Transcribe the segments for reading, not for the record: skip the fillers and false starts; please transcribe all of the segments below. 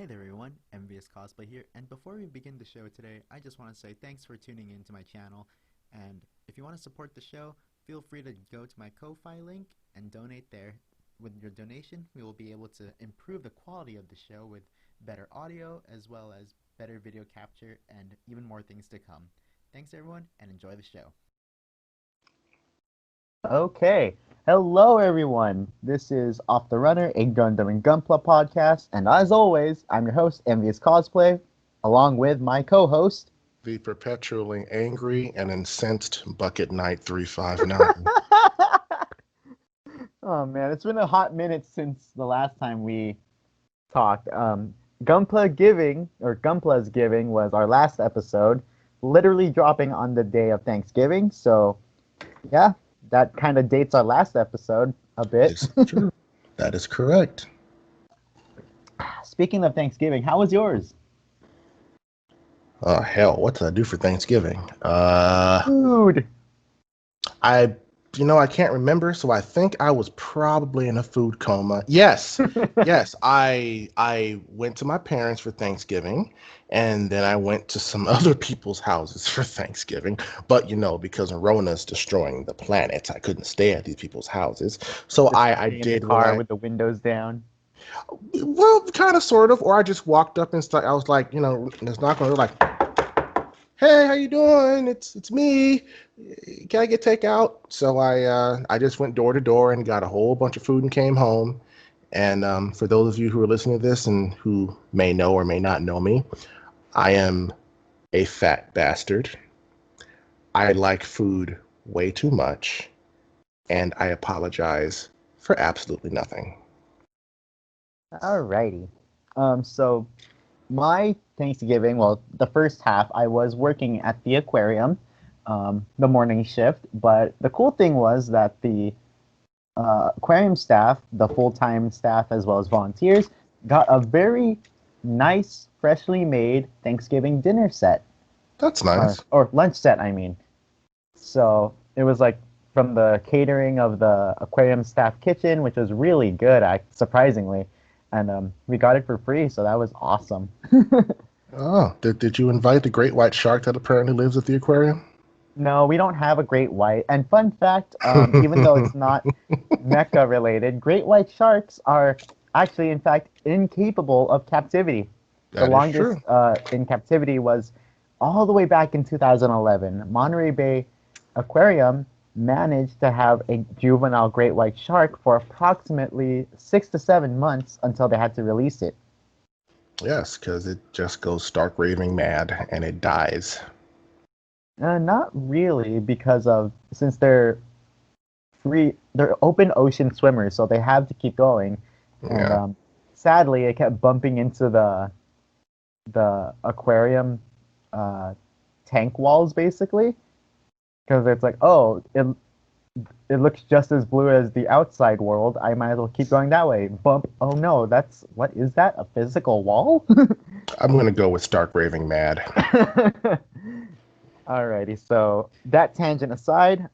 Hi there everyone, MVious Cosplay here, and before we begin the show today, I just want to say thanks for tuning in to my channel, and if you want to support the show, feel free to go to my Ko-Fi link and donate there. With your donation, we will be able to improve the quality of the show with better audio, as well as better video capture, and even more things to come. Thanks everyone, and enjoy the show. Okay. Hello, everyone. This is Off the Runner, a Gundam and Gunpla podcast. And as always, I'm your host, MVious Cosplay, along with my co host, The perpetually angry and incensed BucketKnight 359. Oh, man, it's been a hot minute since the last time we talked. Gunpla Giving, or Gunpla's Giving, was our last episode, literally dropping on the day of Thanksgiving. So, yeah, that kind of dates our last episode a bit. It's true. That is correct. Speaking of Thanksgiving, how was yours? Oh, hell, what did I do for Thanksgiving? Food. I can't remember, so I think I was probably in a food coma. Yes, yes, I went to my parents for Thanksgiving, and then I went to some other people's houses for Thanksgiving. But because Rona's destroying the planet, I couldn't stay at these people's houses. So Just I sitting in the did what car I with the windows down. well, kind of, sort of, or I just walked up and I was like, it's not going to like, hey, how you doing? It's me. Can I get takeout? So I just went door to door and got a whole bunch of food and came home. And for those of you who are listening to this and who may know or may not know me, I am a fat bastard. I like food way too much, and I apologize for absolutely nothing. Alrighty. So my Thanksgiving, well, the first half, I was working at the aquarium, the morning shift. But the cool thing was that the aquarium staff, the full-time staff as well as volunteers, got a very nice, freshly made Thanksgiving dinner set, That's or nice. or lunch set, I mean. So it was like from the catering of the aquarium staff kitchen, which was really good, surprisingly. And we got it for free, so that was awesome. Oh, did you invite the great white shark that apparently lives at the aquarium? No, we don't have a great white. And fun fact, even though it's not mecha related, great white sharks are actually, in fact, incapable of captivity. The That is longest true. in captivity was all the way back in 2011. Monterey Bay Aquarium managed to have a juvenile great white shark for approximately 6 to 7 months until they had to release it. Yes, because it just goes stark raving mad and it dies. Not really, because of since they're open ocean swimmers, so they have to keep going. And Yeah, sadly, it kept bumping into the aquarium uh, tank walls, basically, because it's like, oh, it looks just as blue as the outside world. I might as well keep going that way. Bump. Oh no, what is that? A physical wall? I'm gonna go with stark raving mad. Alrighty, so that tangent aside,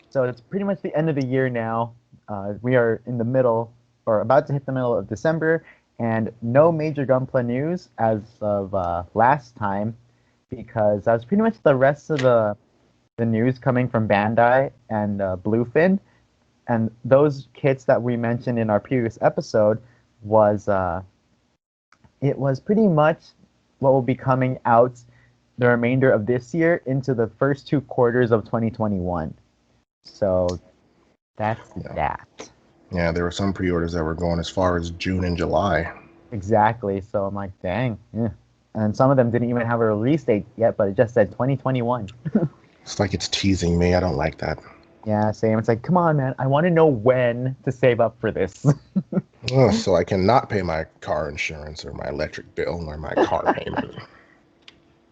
so it's pretty much the end of the year now. We are in the middle, or about to hit the middle of December, and no major Gunpla news as of last time, because that was pretty much the rest of the news coming from Bandai and Bluefin, and those kits that we mentioned in our previous episode was it was pretty much what will be coming out the remainder of this year into the first 2 quarters of 2021. So that's Yeah, that. yeah. There were some pre-orders that were going as far as June and July. Exactly. So I'm like, dang. Yeah. And some of them didn't even have a release date yet, but it just said 2021. It's like it's teasing me. I don't like that. Yeah, same. It's like, come on, man. I want to know when to save up for this. Ugh, so I cannot pay my car insurance or my electric bill or my car payment.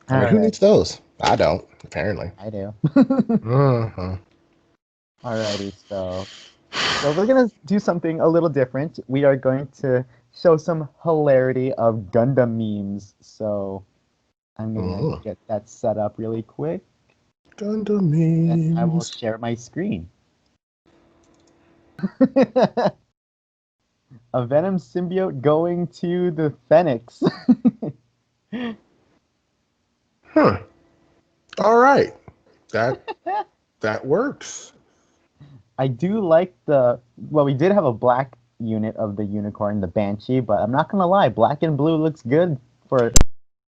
I All mean, who right. needs those? I don't, apparently. I do. Uh-huh. Alrighty. So we're gonna do something a little different. We are going to show some hilarity of Gundam memes. So I'm gonna Uh-huh. get that set up really quick, Gundam and I will memes. share my screen. A Venom symbiote going to the Phoenix. Huh. All right. That that works. I do like well, we did have a black unit of the unicorn, the Banshee, but I'm not gonna lie, black and blue looks good for a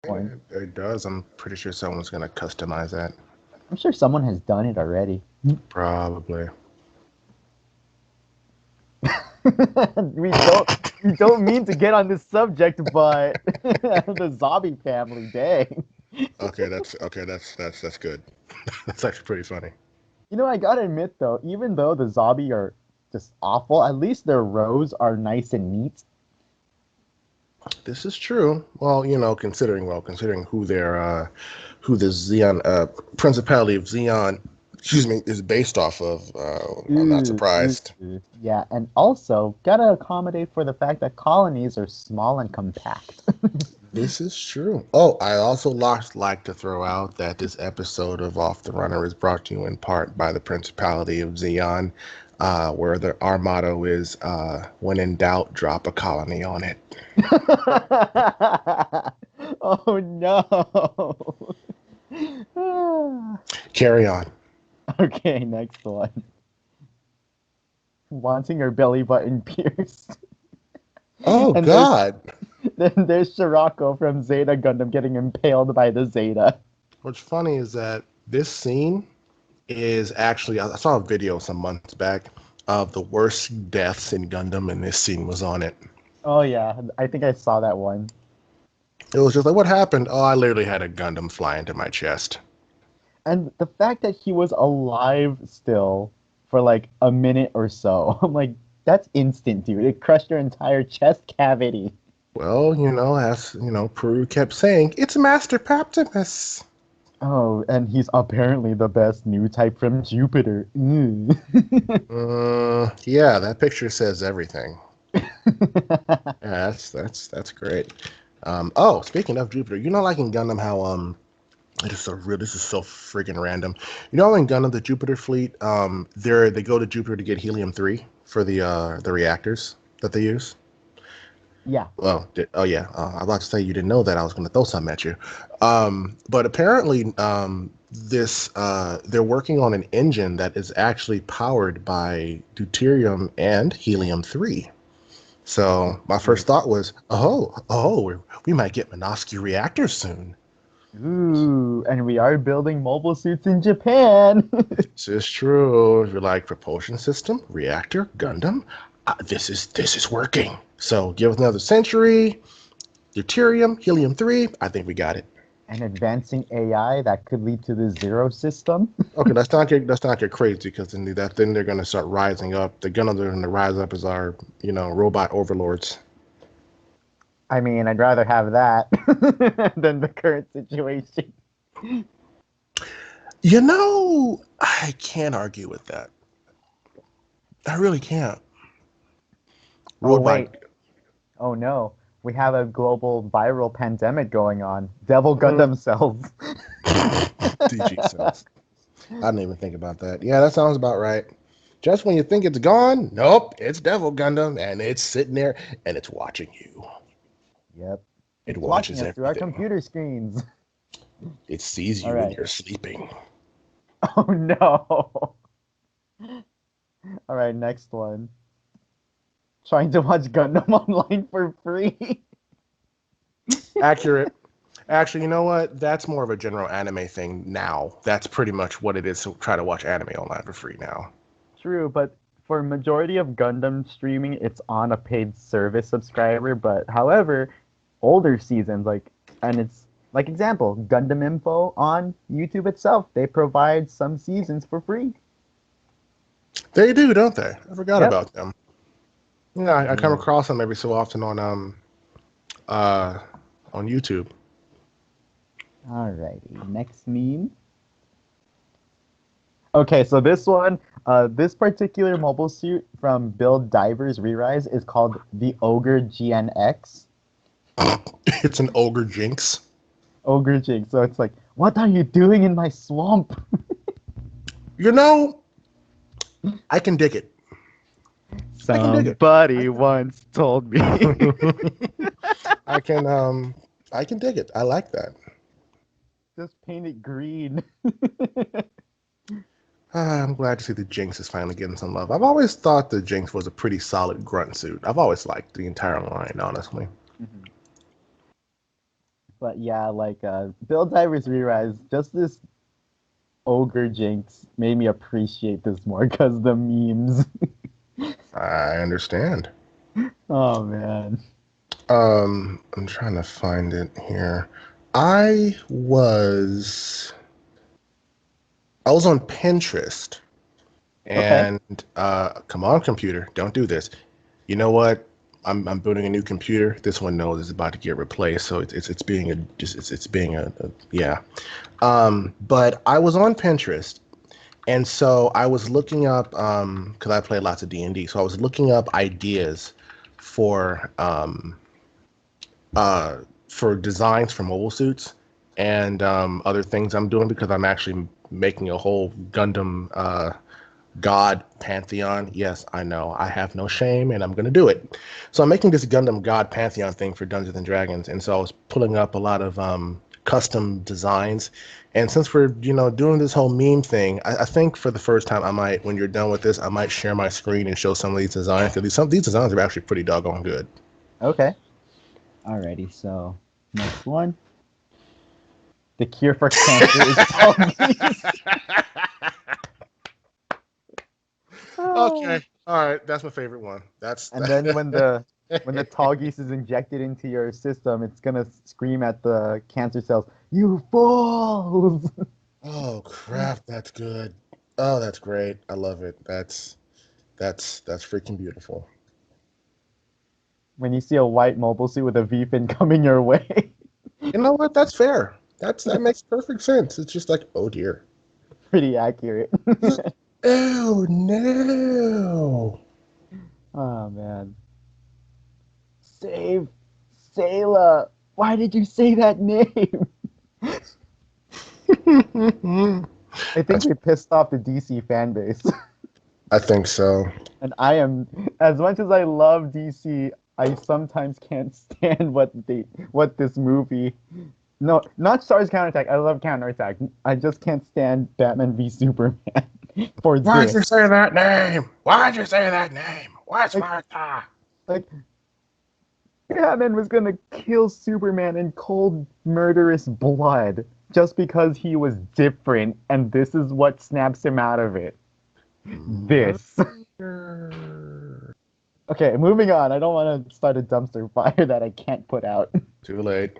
unicorn. It does. I'm pretty sure someone's gonna customize that. I'm sure someone has done it already. Probably. we don't mean to get on this subject, but the zombie family, dang. Okay, that's good. That's actually pretty funny. I gotta admit though, even though the zombie are just awful, at least their rows are nice and neat. This is true. Well, considering who the Xeon Principality of Xeon, excuse me, is based off of, I'm not surprised. Yeah, and also gotta accommodate for the fact that colonies are small and compact. This is true. Oh, I also like to throw out that this episode of Off the Runner is brought to you in part by the Principality of Xeon, where our motto is, when in doubt, drop a colony on it. Oh no. Carry on. Okay, next one. Wanting her belly button pierced. Oh, And God. then there's Shirako from Zeta Gundam getting impaled by the Zeta. What's funny is that this scene is actually, I saw a video some months back of the worst deaths in Gundam, and this scene was on it. Oh yeah, I think I saw that one. It was just like, what happened? Oh, I literally had a Gundam fly into my chest. And the fact that he was alive still for like a minute or so, I'm like, that's instant, dude. It crushed your entire chest cavity. Well, as Peru kept saying, it's Master Paptimus. Oh, and he's apparently the best new type from Jupiter. Mm. Yeah, that picture says everything. Yeah, that's great. Oh, speaking of Jupiter, like in Gundam, how this is so freaking random. In Gundam, the Jupiter fleet, they go to Jupiter to get helium-3 for the reactors that they use. Yeah. Well, oh yeah, I was about to say you didn't know that. I was going to throw something at you. But apparently, they're working on an engine that is actually powered by deuterium and helium-3. So my first thought was, we might get Minovsky reactors soon. Ooh, and we are building mobile suits in Japan. This is true. If you like propulsion system, reactor, Gundam, this is working. So give us another century, deuterium, helium-3. I think we got it. An advancing AI that could lead to the Zero system. Okay, let's not get crazy, because then they're going to start rising up. The Gundams are going to rise up as our robot overlords. I mean, I'd rather have that than the current situation. I can't argue with that. I really can't. Oh, wait. Oh, no. We have a global viral pandemic going on. Devil Gundam cells. DG cells. I didn't even think about that. Yeah, that sounds about right. Just when you think it's gone, nope, it's Devil Gundam, and it's sitting there, and it's watching you. Yep. It watches us through our computer screens. It sees you when you're sleeping. Oh, no. All right, next one. Trying to watch Gundam online for free. Accurate. Actually, you know what? That's more of a general anime thing now. That's pretty much what it is to try to watch anime online for free now. True, but for majority of Gundam streaming, it's on a paid service subscriber. But however, older seasons, and it's like example, Gundam Info on YouTube itself, they provide some seasons for free. They do, don't they? I forgot about them. Yeah, I come across them every so often on YouTube. Alrighty, next meme. Okay, so this one, this particular mobile suit from Build Divers Re-Rise is called the Ogre GNX. It's an Ogre Jinx. Ogre Jinx. So it's like, what are you doing in my swamp? I can dig it. I can dig it. Somebody once told me. I can dig it. I like that. Just paint it green. I'm glad to see the Jinx is finally getting some love. I've always thought the Jinx was a pretty solid grunt suit. I've always liked the entire line, honestly. But yeah, like Build Divers Re-Rise, just this ogre Jinx made me appreciate this more because the memes. I understand. Oh man. I'm trying to find it here. I was on Pinterest, Okay. and come on, computer, don't do this. You know what? I'm building a new computer. This one knows it's about to get replaced, so it's being a yeah. But I was on Pinterest, and so I was looking up because I play lots of D&D, so I was looking up ideas for designs for mobile suits and other things I'm doing because I'm actually making a whole Gundam God Pantheon. Yes, I know. I have no shame, and I'm going to do it. So I'm making this Gundam God Pantheon thing for Dungeons and Dragons, and so I was pulling up a lot of custom designs. And since we're doing this whole meme thing, I think for the first time I might, when you're done with this, I might share my screen and show some of these designs because some of these designs are actually pretty doggone good. Okay. Alrighty, so next one. The cure for cancer is Tallgeese. Okay, all right, that's my favorite one. And then when the Tallgeese is injected into your system, it's gonna scream at the cancer cells, "You fools!" Oh crap, that's good. Oh, that's great. I love it. That's freaking beautiful. When you see a white mobile suit with a V-fin coming your way. You know what? That's fair. That makes perfect sense. It's just like, oh dear. Pretty accurate. Oh no. Oh man. Save Sayla. Why did you say that name? I think we pissed off the DC fan base. I think so. And I am, as much as I love DC, I sometimes can't stand what this movie. No, not Stars Counterattack. I love Counterattack. I just can't stand Batman v Superman for Why'd this. you say that name? Why'd you say that name? What's Martha? Like, Batman was gonna kill Superman in cold, murderous blood just because he was different, and this is what snaps him out of it. This. Okay, moving on. I don't want to start a dumpster fire that I can't put out. Too late.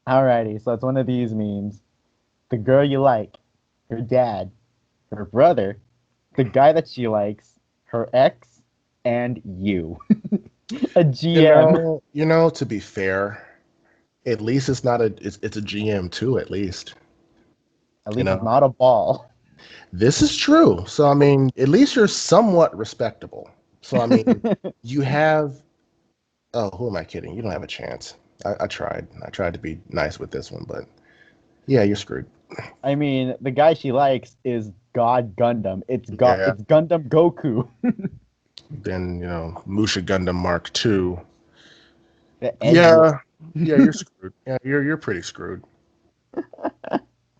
Alrighty, so it's one of these memes. The girl you like, her dad, her brother, the guy that she likes, her ex, and you. A GM. To be fair, at least it's not it's a GM too, at least. At least it's not a ball. This is true. So I mean, at least you're somewhat respectable. So I mean, you have oh, who am I kidding? You don't have a chance. I tried. I tried to be nice with this one, but yeah, you're screwed. I mean, the guy she likes is God Gundam. It's Gundam Goku. Then, Musha Gundam Mark II. Yeah, you're screwed. Yeah, you're pretty screwed.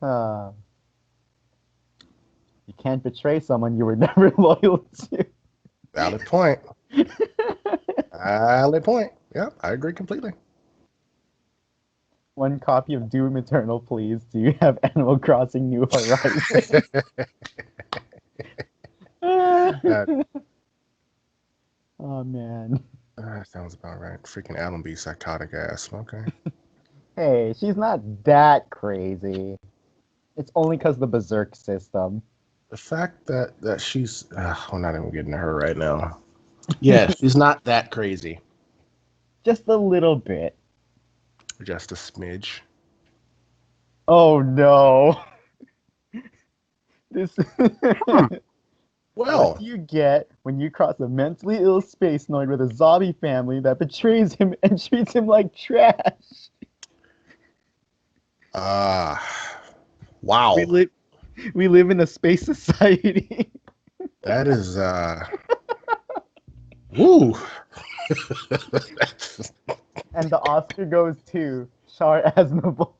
You can't betray someone you were never loyal to. Valid point. Valid point. Yeah, I agree completely. One copy of Doom Eternal, please. Do you have Animal Crossing New Horizons? Oh, man. That sounds about right. Freaking Allenby psychotic ass. Okay. Hey, she's not that crazy. It's only because the Berserk system. The fact that she's... we're not even getting to her right now. Yeah, she's not that crazy. Just a little bit. Just a smidge. Oh, no. This... Well, what do you get when you cross a mentally ill space noid with a zombie family that betrays him and treats him like trash? Wow. We live in a space society. That is woo. And the Oscar goes to Char Aznavour.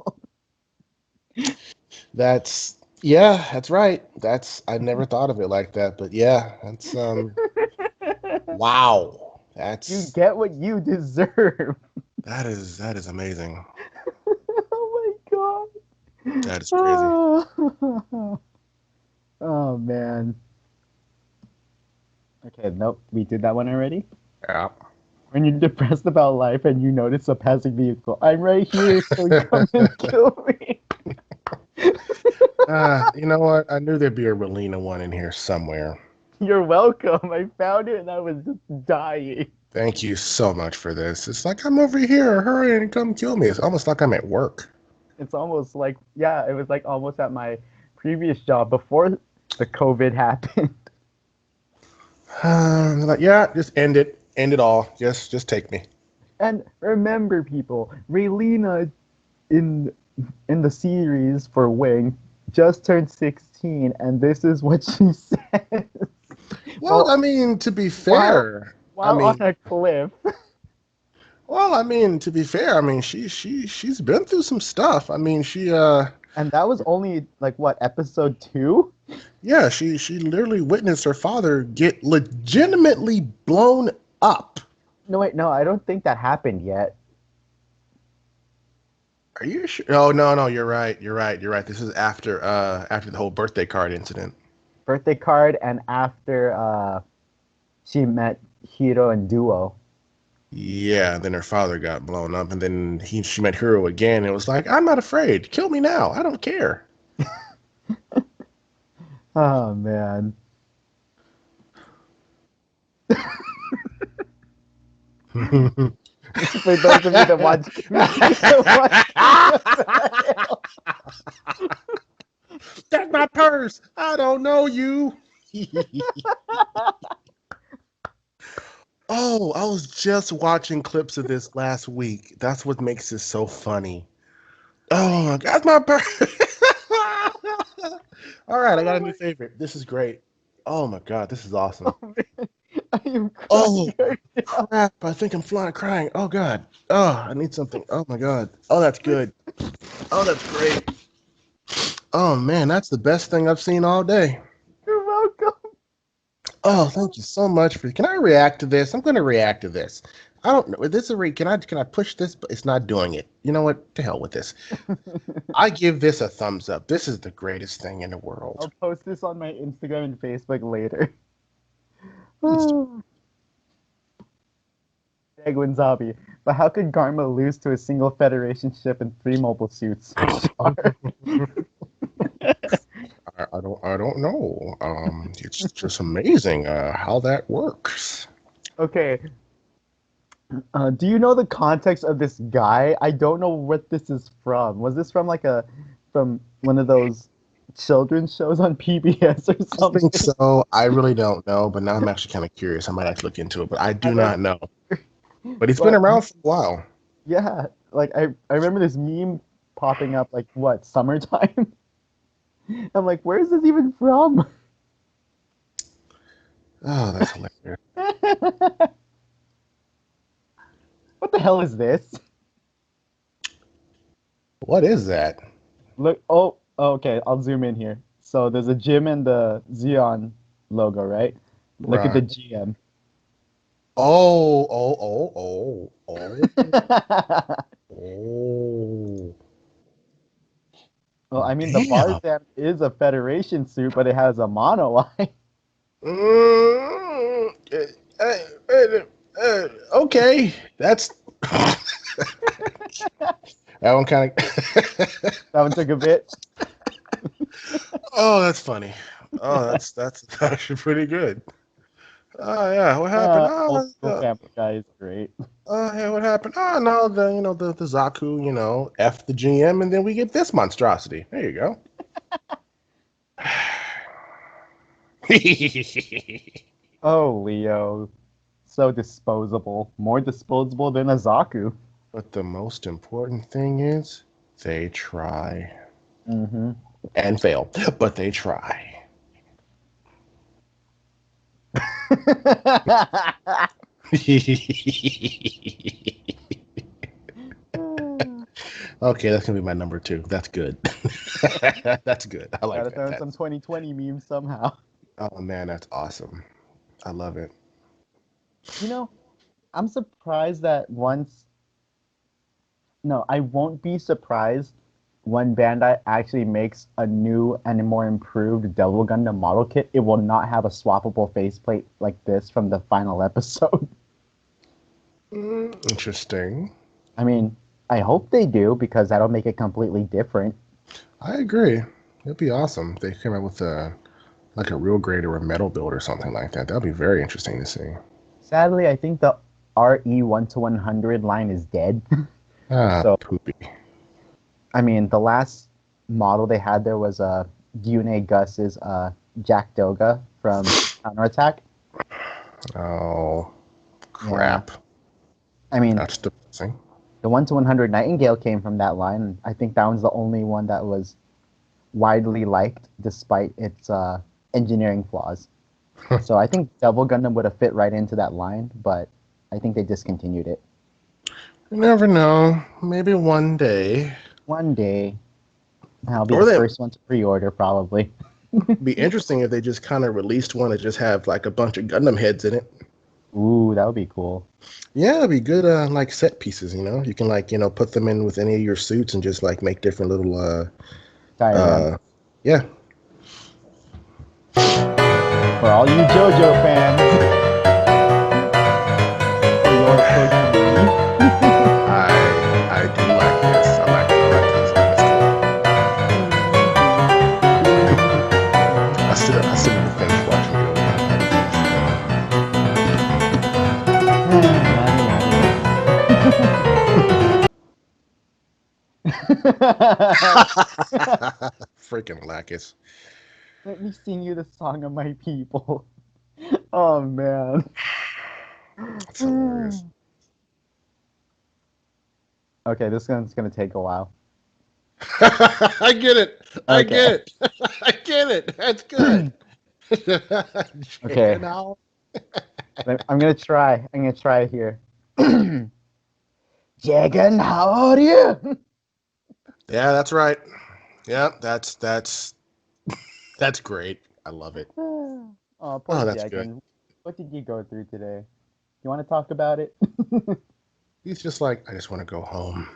That's yeah, that's right. That's I never thought of it like that, but yeah, that's wow. You That's get what you deserve. that is amazing. Oh my god. That is crazy. Oh man. Okay, nope, we did that one already. Yeah. When you're depressed about life and you notice a passing vehicle, I'm right here, so you come and kill me. You know what? I knew there'd be a Relina one in here somewhere. You're welcome. I found it and I was just dying. Thank you so much for this. It's like I'm over here. Hurry and come kill me. It's almost like I'm at work. It's almost like, yeah, it was like almost at my previous job before the COVID happened. Like, yeah, just end it. End it all. Just take me. And remember, people, Raylina in the series for Wing just turned 16, and this is what she says Well, I mean, to be while, fair, I while on mean, a cliff. well, I mean, to be fair, I mean, she's been through some stuff. I mean, And that was only like what, episode 2? yeah, she literally witnessed her father get legitimately blown up. No, wait, no, I don't think that happened yet. Are you sure? Oh no, you're right. You're right. This is after the whole birthday card incident. Birthday card, and after she met Hiro and Duo. Yeah, then her father got blown up, and then she met Hiro again, and it was like, I'm not afraid. Kill me now. I don't care. Oh man. For those of you that watch That's my purse. I don't know you. Oh, I was just watching clips of this last week. That's what makes it so funny. Oh my God, my purse. All right, I got a new favorite. This is great. Oh my God, this is awesome. Oh, man. I am Oh crying right now. crap, I think I'm flying crying. Oh God. Oh, I need something. Oh my God. Oh, that's good. Oh, that's great. Oh man, that's the best thing I've seen all day. You're welcome. Oh, thank you so much for. Can I react to this? I'm going to react to this. I don't know. This is a can I push this? But it's not doing it. You know what? To hell with this. I give this a thumbs up. This is the greatest thing in the world. I'll post this on my Instagram and Facebook later. Please do. Egwin Zabi. But how could Garma lose to a single Federation ship and 3 mobile suits? I don't know. It's just amazing how that works. Okay. Do you know the context of this guy? I don't know what this is from. Was this from from one of those children's shows on PBS or I something? think so. I really don't know, but now I'm actually kind of curious. I might actually look into it, but I do not know. But he's been around for a while. Yeah, like I remember this meme popping up like what, summertime? I'm like, where is this even from? Oh, that's hilarious. What the hell is this? What is that? Look, okay, I'll zoom in here. So there's a gym and the Xeon logo, right? Look at the Right. GM. Oh. Oh. Well, I mean, the Damn. Barzam is a Federation suit, but it has a mono eye. Mm, okay. That's that one kind of. That one took a bit. Oh, that's funny. Oh, that's actually pretty good. Oh yeah, what happened? Old school Family Guy is great. Hey, what happened? Oh no, the Zaku, F the GM, and then we get this monstrosity. There you go. Oh, Leo. So disposable. More disposable than a Zaku. But the most important thing is they try Mm-hmm. and fail, but they try. Okay, that's gonna be my number 2. That's good. That's good. I like Gotta that. throw in some 2020 memes somehow. Oh man, that's awesome. I love it. You know, I'm surprised that once. No, I won't be surprised when Bandai actually makes a new and a more improved Devil Gundam model kit. It will not have a swappable faceplate like this from the final episode. Interesting. I mean, I hope they do because that'll make it completely different. I agree. It'd be awesome if they came out with a like a real grade or a metal build or something like that. That'd be very interesting to see. Sadly, I think the RE 1 to 100 line is dead. Ah, So, poopy. I mean, the last model they had there was Gyune Gus's Jack Doga from Counterattack. Oh, Yeah. crap. I mean, That's depressing. the 1 to 100 Nightingale came from that line. I think that one's the only one that was widely liked despite its engineering flaws. So I think Double Gundam would have fit right into that line, but I think they discontinued it. You never know. Maybe one day. One day, I'll be Or the that first one to pre-order, probably. would be interesting if they just kind of released one that just have like a bunch of Gundam heads in it. Ooh, that would be cool. Yeah, it'd be good like set pieces, you know? You can like, put them in with any of your suits and just like make different little yeah. For all you JoJo fans, for your personal I do like this. I like the design. It's cool. I still need to finish watching Freaking Lacus. Let me sing you the song of my people. Oh man. That's hilarious. Okay, this one's gonna take a while. I get it. I Okay. get it. I get it. That's good. Okay. Now. I'm gonna try. I'm gonna try here. Jagan, how are you? Yeah, that's right. Yeah, that's great. I love it. Oh, poor Oh, that's good. Jagan. What did you go through today? You want to talk about it? He's just like, I just want to go home.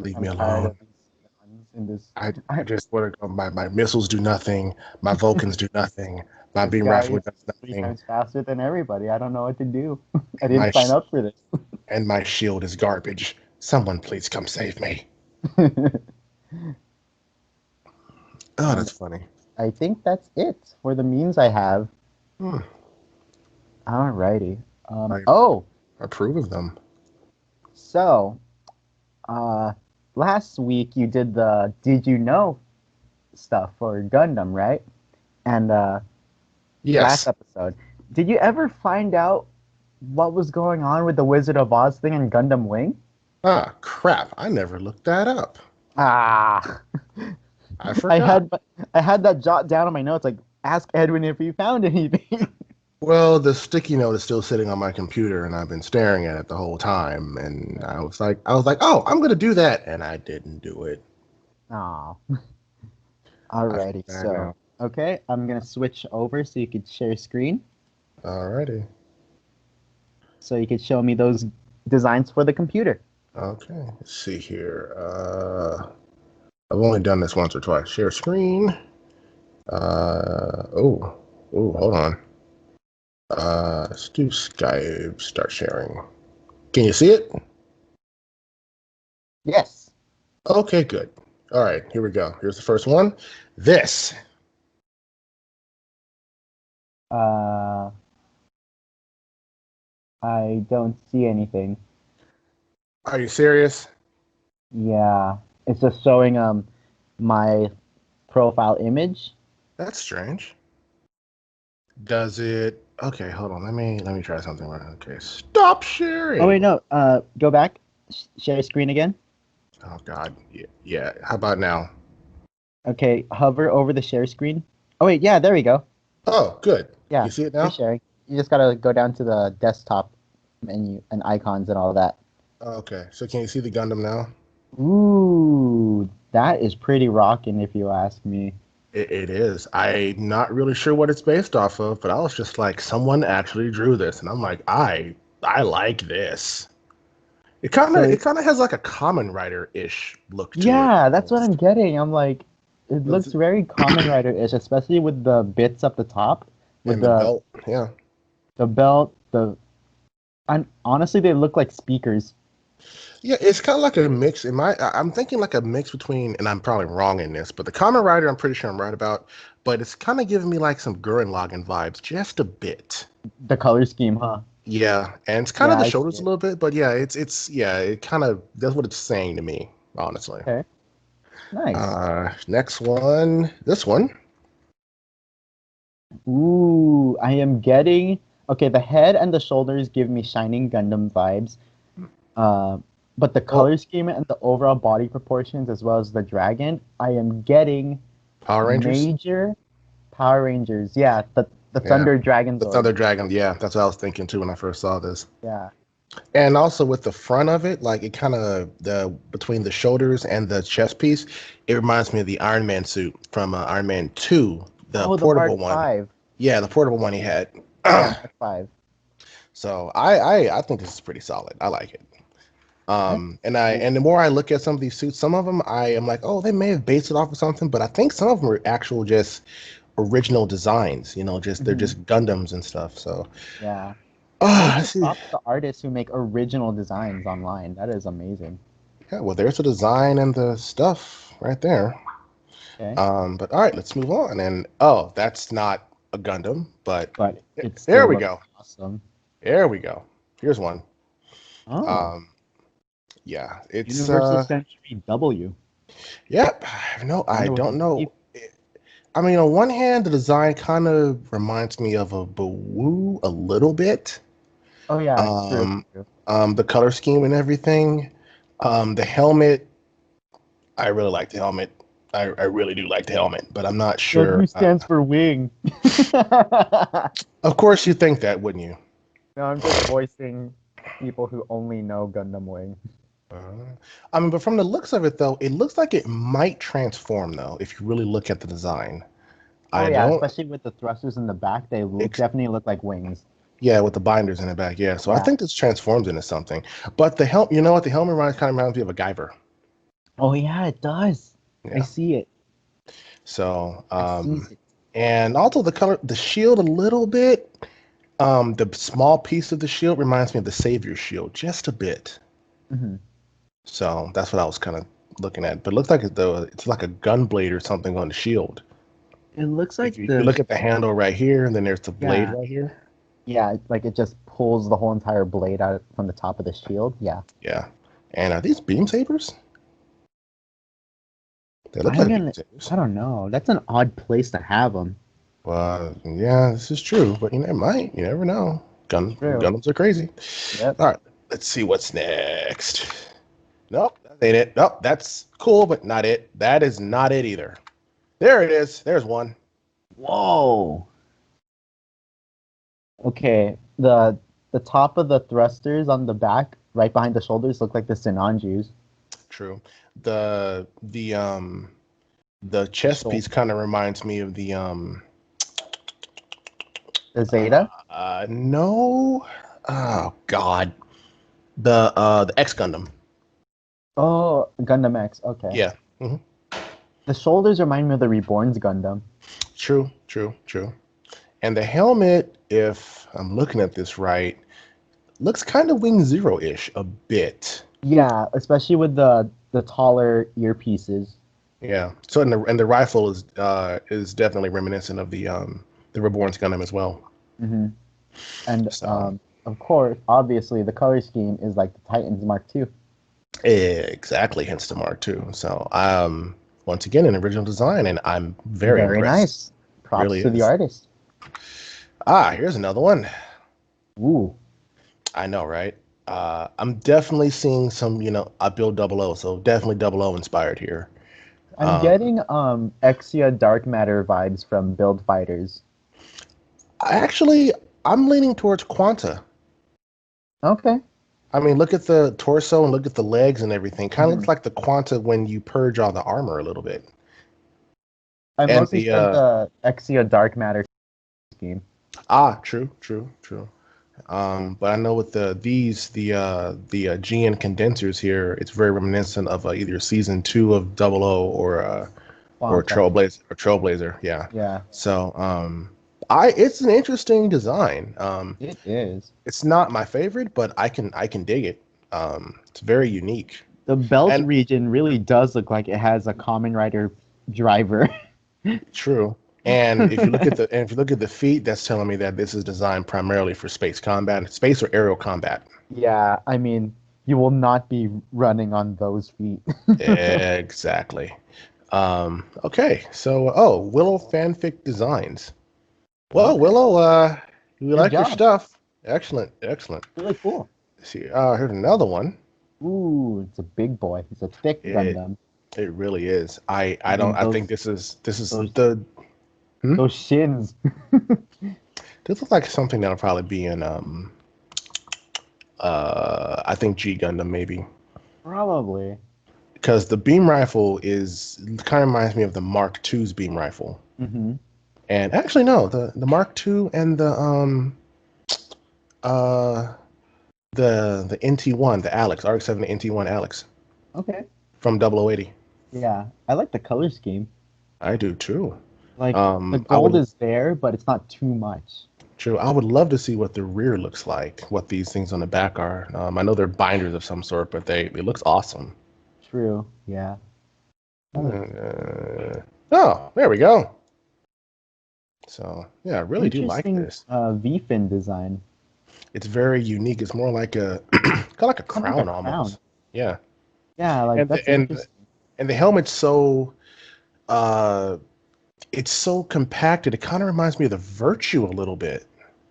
Leave me I'm tired alone. of these guns in this. I just want to go. My missiles do nothing. My Vulcans do nothing. My This beam guy rifle is does 3 nothing. times faster than everybody. I don't know what to do. I My didn't sign up for this. And my shield is garbage. Someone please come save me. Oh, And that's funny. I think that's it for the memes I have. Hmm. Alrighty. I Oh, approve of them. so last week you did the Did You Know stuff for Gundam, right? And last Yes. episode, did you ever find out what was going on with the Wizard of Oz thing in Gundam Wing? Ah, crap. I never looked that up. Ah, I I forgot. had that jot down on my notes. Like, ask Edwin if he found anything. Well, the sticky note is still sitting on my computer, and I've been staring at it the whole time. And I was like, oh, I'm gonna do that, and I didn't do it. Oh, I feel alrighty. bad So, now. okay, I'm gonna switch over so you could share screen. Alrighty. So you could show me those designs for the computer. Okay. Let's see here. I've only done this once or twice. Share screen. Hold on. Let's do Skype. Start sharing. Can you see it? Yes. Okay, good. All right, here we go. Here's the first one. This. Uh, I don't see anything. Are you serious? Yeah, it's just showing my profile image. That's strange. Does it? Okay, hold on. Let me try something. Okay, stop sharing. Oh wait, no. Go back. Share screen again. Oh God. Yeah. How about now? Okay, hover over the share screen. Oh wait, yeah, there we go. Oh, good. Yeah, You see it you're now? sharing. You just gotta go down to the desktop menu and icons and all that. Okay, so can you see the Gundam now? Ooh, that is pretty rocking if you ask me. It is. I'm not really sure what it's based off of, but I was just like, someone actually drew this, and I'm like, I like this. So It kind of has like a Common Rider-ish look to it. yeah, that's what I'm getting. I'm like, it Does looks it- very Kamen Rider-ish, especially with the bits up the top, with And the belt, yeah. the belt, and honestly, they look like speakers. Yeah, it's kind of like a mix. I'm thinking like a mix between, and I'm probably wrong in this, but the Kamen Rider, I'm pretty sure I'm right about, but it's kind of giving me like some Gurren Lagann vibes, just a bit. The color scheme, huh? Yeah, and it's kind of Yeah, the I see shoulders a it. little bit, but yeah, yeah, it kind of that's what it's saying to me, honestly. Okay, nice. Next one, this one. Ooh, I am getting okay. The head and the shoulders give me Shining Gundam vibes. Uh, but the Oh, color scheme and the overall body proportions, as well as the dragon, I am getting Power Rangers. major Power Rangers. Yeah, the Yeah, Thunder Dragon the Zord. Thunder Dragon. Yeah, that's what I was thinking too when I first saw this. Yeah. And also with the front of it, like it kind of the between the shoulders and the chest piece, it reminds me of the Iron Man suit from Iron Man 2, the Oh, the Mark portable one. Five. Yeah, the portable one he had. Yeah, Mark Five. So I think this is pretty solid. I like it. Okay. And the more I look at some of these suits, some of them I am like, oh, they may have based it off of something, but I think some of them are actual just original designs. You know, just they're Mhm. just Gundams and stuff. So Yeah. let's Major see. props to artists who make original designs online. That is amazing. Yeah, well, there's the design and the stuff right there. Okay. But all right, let's move on. And oh, that's not a Gundam, but But it there still we looks go. awesome. There we go. Here's one. Oh, Um, yeah, it's Universal Century W. yep. No, I Wonder what don't this know. is. I mean, on one hand, the design kind of reminds me of a Boo a little bit. Oh yeah, true, Um, true. the color scheme and everything. The helmet, I really like the helmet. I really do like the helmet, but I'm not W sure. stands for wing. Of course, you think that, wouldn't you? No, I'm just voicing people who only know Gundam Wing. I mean, but from the looks of it, though, it looks like it might transform, though, if you really look at the design. Oh I yeah, don't, especially with the thrusters in the back, they ex- definitely look like wings. yeah, with the binders in the back, yeah. So I Yeah. think this transforms into something. But the helmet, you know what? The helmet kind of reminds me of a Guyver. Oh yeah, it does. I Yeah. see it. So, I see it. and also the color, the shield a little bit. The small piece of the shield reminds me of the Savior shield just a bit. Hmm. So that's what I was kind of looking at. But it looks like it's like a gun blade or something on the shield. It looks If like you the look at the handle right here, and then there's the blade yeah, right here. yeah, it's like it just pulls the whole entire blade out from the top of the shield. Yeah. Yeah. And are these beam sabers? They look I'm like beam gonna. sabers. I don't know. That's an odd place to have them. Well, yeah, this is true, but you know, it might. You never know. True. Gundams are crazy. Yep. All right, let's see what's next. Nope, that ain't it. Nope, that's cool, but not it. That is not it either. There it is. There's one. Whoa. Okay. The top of the thrusters on the back, right behind the shoulders, look like the Sinanjus. True. The the um the chest So piece kind of reminds me of the Zeta. no. Oh God. The X Gundam. Oh, Gundam X. Okay. Yeah. Hmm. The shoulders remind me of the Reborn's Gundam. True, true, true. And the helmet, if I'm looking at this right, looks kind of Wing Zero-ish a bit. Yeah, especially with the taller earpieces. Yeah. So and the rifle is definitely reminiscent of the Reborn's Gundam as well. Hmm. And So of course, obviously, the color scheme is like the Titans Mark II. exactly, hence the Mark II. So once again an original design, and I'm very Very impressed. nice. Props Really to the is. artist. Here's another one. Ooh. I know, right? I'm definitely seeing some, I build double O, so definitely double O inspired here. I'm Um, getting Exia Dark Matter vibes from Build Fighters. I actually, I'm leaning towards Quanta. Okay. I mean, look at the torso and look at the legs and everything. Kind of Mhm. looks like the Quanta when you purge all the armor a little bit. I've And mostly said the Exia Dark Matter scheme. true. But I know with the GN condensers here, it's very reminiscent of either season 2 of Double O or Quanta. Trailblazer. Yeah. Yeah, So it's an interesting design. it is. It's not my favorite, but I can dig it. It's very unique. The belt And region really does look like it has a Kamen Rider driver. true. And if you look at the feet, that's telling me that this is designed primarily for space combat, space or aerial combat. Yeah, I mean, you will not be running on those feet. Exactly. Okay, so Willow fanfic designs. Well, Okay. Willow, we Good like your job. stuff. Excellent. Really cool. Let's see, here's another one. Ooh, it's a big boy. It's a thick It Gundam. it really is. I I don't. mean, I think this is those the. those shins. This looks like something that'll probably be in I think G Gundam maybe, Probably. because the beam rifle is kind of reminds me of the Mark II's beam rifle. Mm-hmm. And actually, no, the Mark II and uh the NT1, the Alex RX-7 NT1 Alex Okay. from 0080. Yeah, I like the color scheme. I do too. Like the I gold would is there, but it's not too much. true. I would love to see what the rear looks like, what these things on the back are. I know they're binders of some sort, but it looks awesome. True. Yeah. Oh, there we go. So yeah, I really do like Interesting this. V-fin design. It's very unique. It's more like a kind of like a Kind of crown like a almost. crown. Yeah. Yeah, like And that's and interesting. and the helmet's so uh it's so compacted. It kind of reminds me of the Virtue a little bit.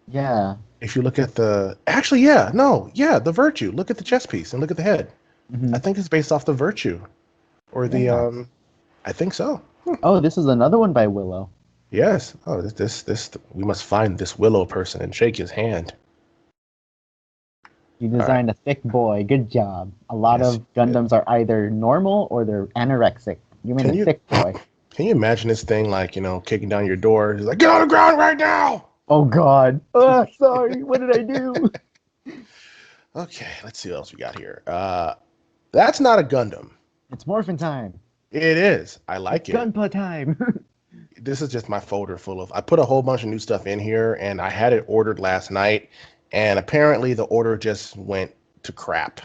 Yeah. If you look at the Virtue. Look at the chest piece and look at the head. Hmm. I think it's based off the Virtue or the Yeah. I think so. Oh, this is another one by Willow. Yes. Oh, this we must find this Willow person and shake his hand. You All right. designed a thick boy. Good job. A lot Yes. of Gundams are either normal or they're anorexic. You made Can a you thick boy. can you imagine this thing like, kicking down your door? He's like, get on the ground right now. Oh God. Oh, sorry. What did I do? Okay, let's see what else we got here. That's not a Gundam. It's morphin time. It is. I like It's it. Gunpla time. This is just my folder full of. I put a whole bunch of new stuff in here, and I had it ordered last night, and apparently the order just went to crap.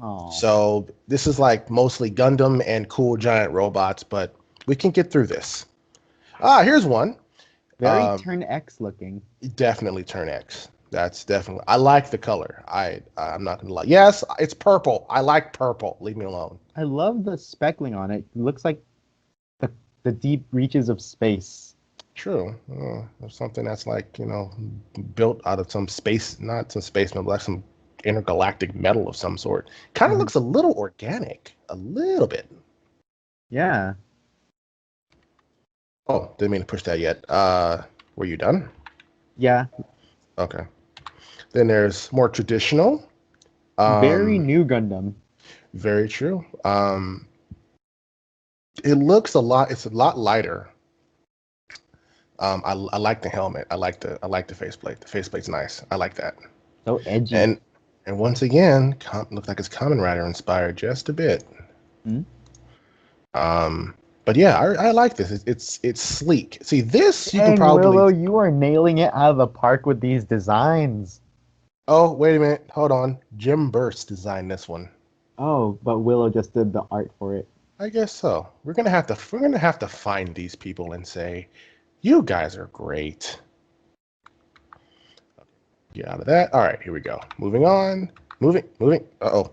Oh. So this is like mostly Gundam and cool giant robots, but we can get through this. Here's one. Very Turn X looking. Definitely Turn X. That's definitely. I like the color. I'm not gonna lie. Yes, it's purple. I like purple. Leave me alone. I love the speckling on it. It looks like the deep reaches of space. True. There's something that's like, built out of some space, not some space metal, like some intergalactic metal of some sort. Kind of looks a little organic, a little bit. Yeah. Oh, didn't mean to push that yet. Were you done? Yeah. Okay. Then there's more traditional. Very new Gundam. Very true. It looks a lot. It's a lot lighter. I like the helmet. I like the faceplate. The faceplate's nice. I like that. So edgy. And once again, looks like it's Kamen Rider inspired just a bit. Hmm? But yeah, I like this. It's sleek. See, this you Dang, can probably. Willow, you are nailing it out of the park with these designs. Oh, wait a minute. Hold on. Jim Burst designed this one. Oh, but Willow just did the art for it. I guess so. We're gonna have to find these people and say, you guys are great. Get out of that. All right, here we go. Moving on. Moving. Uh-oh.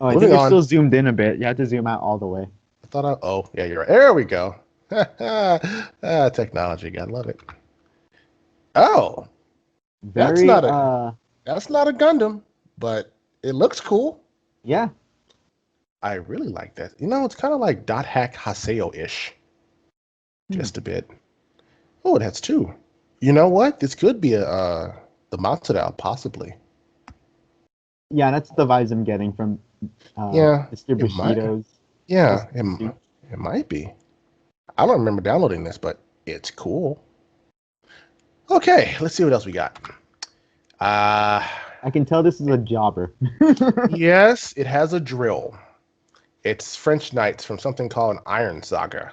Oh, I Moving think you're on. still zoomed in a bit. You have to zoom out all the way. Oh, yeah, you're right. There we go. Technology. Gotta love it. Oh, that's Very, not a Gundam, but it looks cool. yeah. I really like that. It's kind of like Dot Hack Haseo-ish. Just a bit. Oh, it has two. You know what? This could be a the Matsuda, possibly. Yeah, that's the vibes I'm getting from Yeah, Mr. it might. Bushido's Yeah, custom suit. it might be. I don't remember downloading this, but it's cool. Okay, let's see what else we got. Uh, I can tell this is a jobber. yes, it has a drill. It's French Knights from something called an Iron Saga.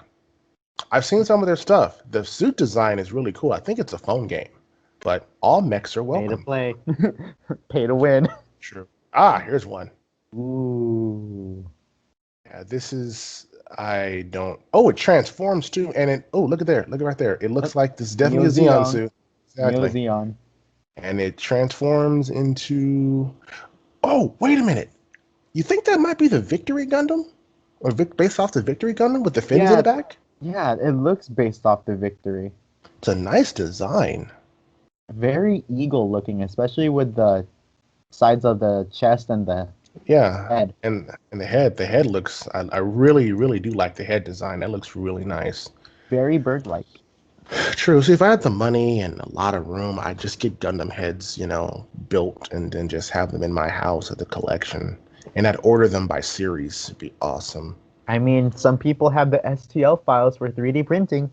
I've seen some of their stuff. The suit design is really cool. I think it's a phone game, but all mechs are Pay to welcome. play. Pay to win. True. Ah, here's one. Ooh. Yeah, this is. I don't. Oh, it transforms too, and it. Oh, look at there. Look at right there. It looks like this is definitely a Neo Xeon Xeon. suit. Neo Exactly. Xeon. And it transforms into. Oh, wait a minute. You think that might be the Victory Gundam, or based off the Victory Gundam with the fins in Yeah, the back? yeah, it looks based off the Victory. It's a nice design. Very eagle looking, especially with the sides of the chest and the Yeah, head. and the head looks. I really really do like the head design. That looks really nice. Very bird-like. True. See, if I had the money and a lot of room, I'd just get Gundam heads, built and then just have them in my house at the collection. And I'd order them by series. It'd be awesome. I mean, some people have the STL files for 3D printing.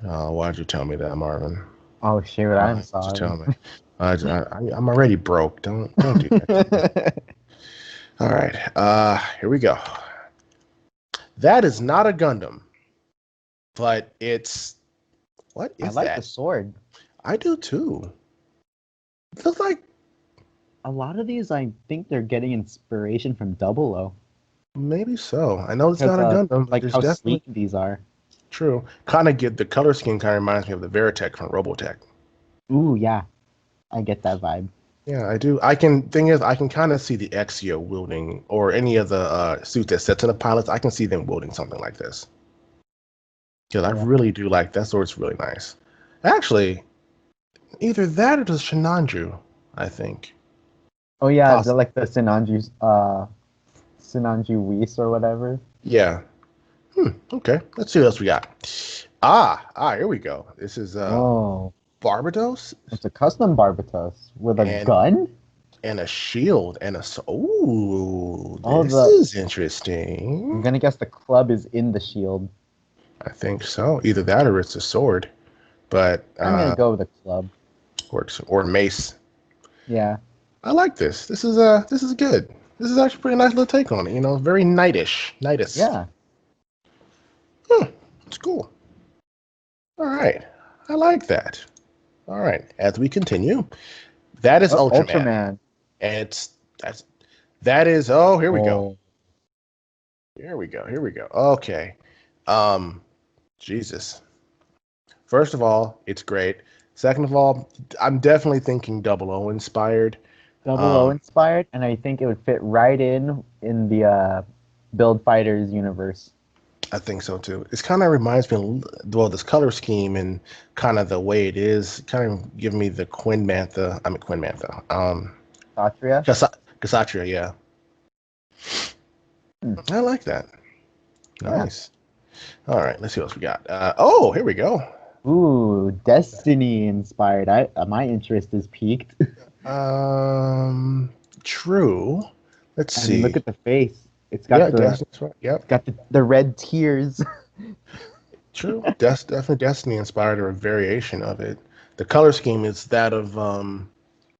Oh, why'd you tell me that, Marvin? Oh shoot, I'm Why'd you sorry. tell me? I'm already broke. Don't do that. All right. Here we go. That is not a Gundam, but it's what I is like that? the sword. I do too. It looks like A lot of these, I think they're getting inspiration from Double O. maybe so. I know it's Because not a Gundam, but like there's how definitely sleek these are. true. Kind of get the color scheme. Kind of reminds me of the Veritech from Robotech. Ooh, yeah, I get that vibe. Yeah, I do. Thing is, I can kind of see the Exio wielding, or any of the suits that sets in the pilots. I can see them wielding something like this. Because I Yeah. really do like that sword's really nice. Actually, either that or the Shinanju, I think. Oh yeah, Possibly. like the Sinanju Whis or whatever. Yeah. Okay. Let's see what else we got. Here we go. This is Oh, Barbados it's a custom Barbatos with a and gun. and a shield and a. Ooh, Oh, this is interesting. I'm gonna guess the club is in the shield. I think so. Either that or it's a sword, but I'm gonna go with the club. works or mace. Yeah. I like this. This is good. This is actually a pretty nice little take on it. Very knightish. Knightish. Yeah. It's cool. All right. I like that. All right. As we continue, that is Oh, Ultraman. Ultraman. And that is. Oh, here we go. Oh. Here we go. Here we go. Okay. Jesus. First of all, it's great. Second of all, I'm definitely thinking Double O inspired. Double O inspired, and I think it would fit right in the Build Fighters universe. I think so too. It kind of reminds me of, this color scheme and kind of the way it is, kind of giving me the Quinn Mantha. Satria? Kshatriya, yeah. I like that. Nice. Yeah. All right, let's see what else we got. Here we go. Ooh, Destiny inspired. My interest is peaked. True. Let's see. Mean, look at the face. It's got Yep. Got the red tears. True. Definitely Destiny inspired or a variation of it. The color scheme is that of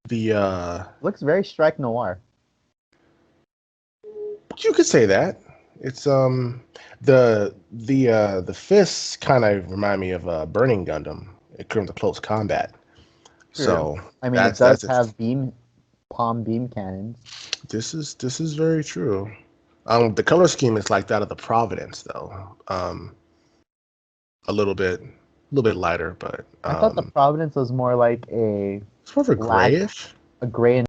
the looks very Strike Noir. You could say that. It's the fists kind of remind me of Burning Gundam. It comes to close combat. True. So I mean, it does have palm beam cannons. This is very true. The color scheme is like that of the Providence, though. A little bit lighter, but I thought the Providence was more like it's more of a grayish, a gray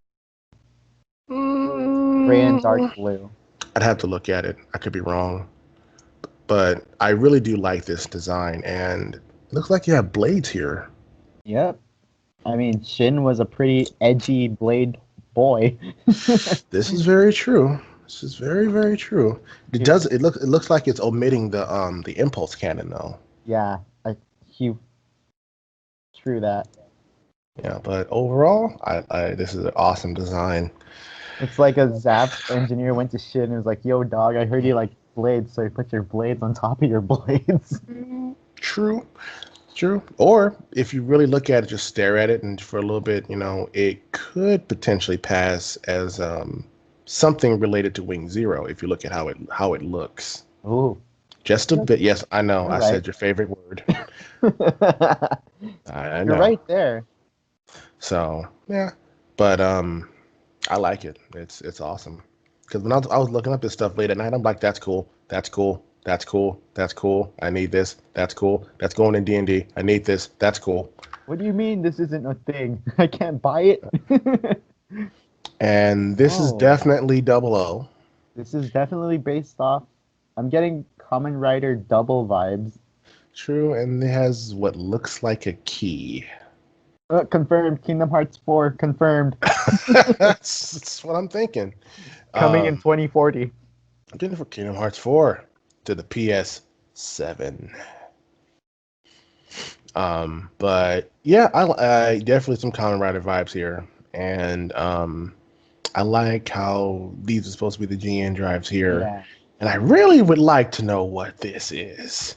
and dark blue. I'd have to look at it. I could be wrong, but I really do like this design, and it looks like you have blades here. Yep. I mean, Shin was a pretty edgy blade boy. This is very true. This is very, very true. It does. It looks like it's omitting the impulse cannon, though. Yeah, true that. Yeah, but overall, this is an awesome design. It's like a Zap engineer went to shit and was like, "Yo, dog, I heard you like blades, so you put your blades on top of your blades." True, true. Or if you really look at it, just stare at it, and for a little bit, it could potentially pass as something related to Wing Zero if you look at how it looks. Ooh, Just a bit. Yes, I know. you're I right. said your favorite word. I You're know. right there. So yeah, but I like it. It's awesome. Because when I was looking up this stuff late at night, I'm like, that's cool. That's cool. That's cool. That's cool. I need this. That's cool. That's going in D&D. I need this. That's cool. What do you mean this isn't a thing? I can't buy it? And this is Oh, definitely double O. this is definitely based off. I'm getting Kamen Rider double vibes. True, and it has what looks like a key. Confirmed. Kingdom Hearts 4 confirmed. That's what I'm thinking. Coming in Um, 2040. I'm getting it for Kingdom Hearts 4 to the PS7. But yeah, I definitely some Kamen Rider vibes here, and I like how these are supposed to be the GN drives here, Yeah. and I really would like to know what this is.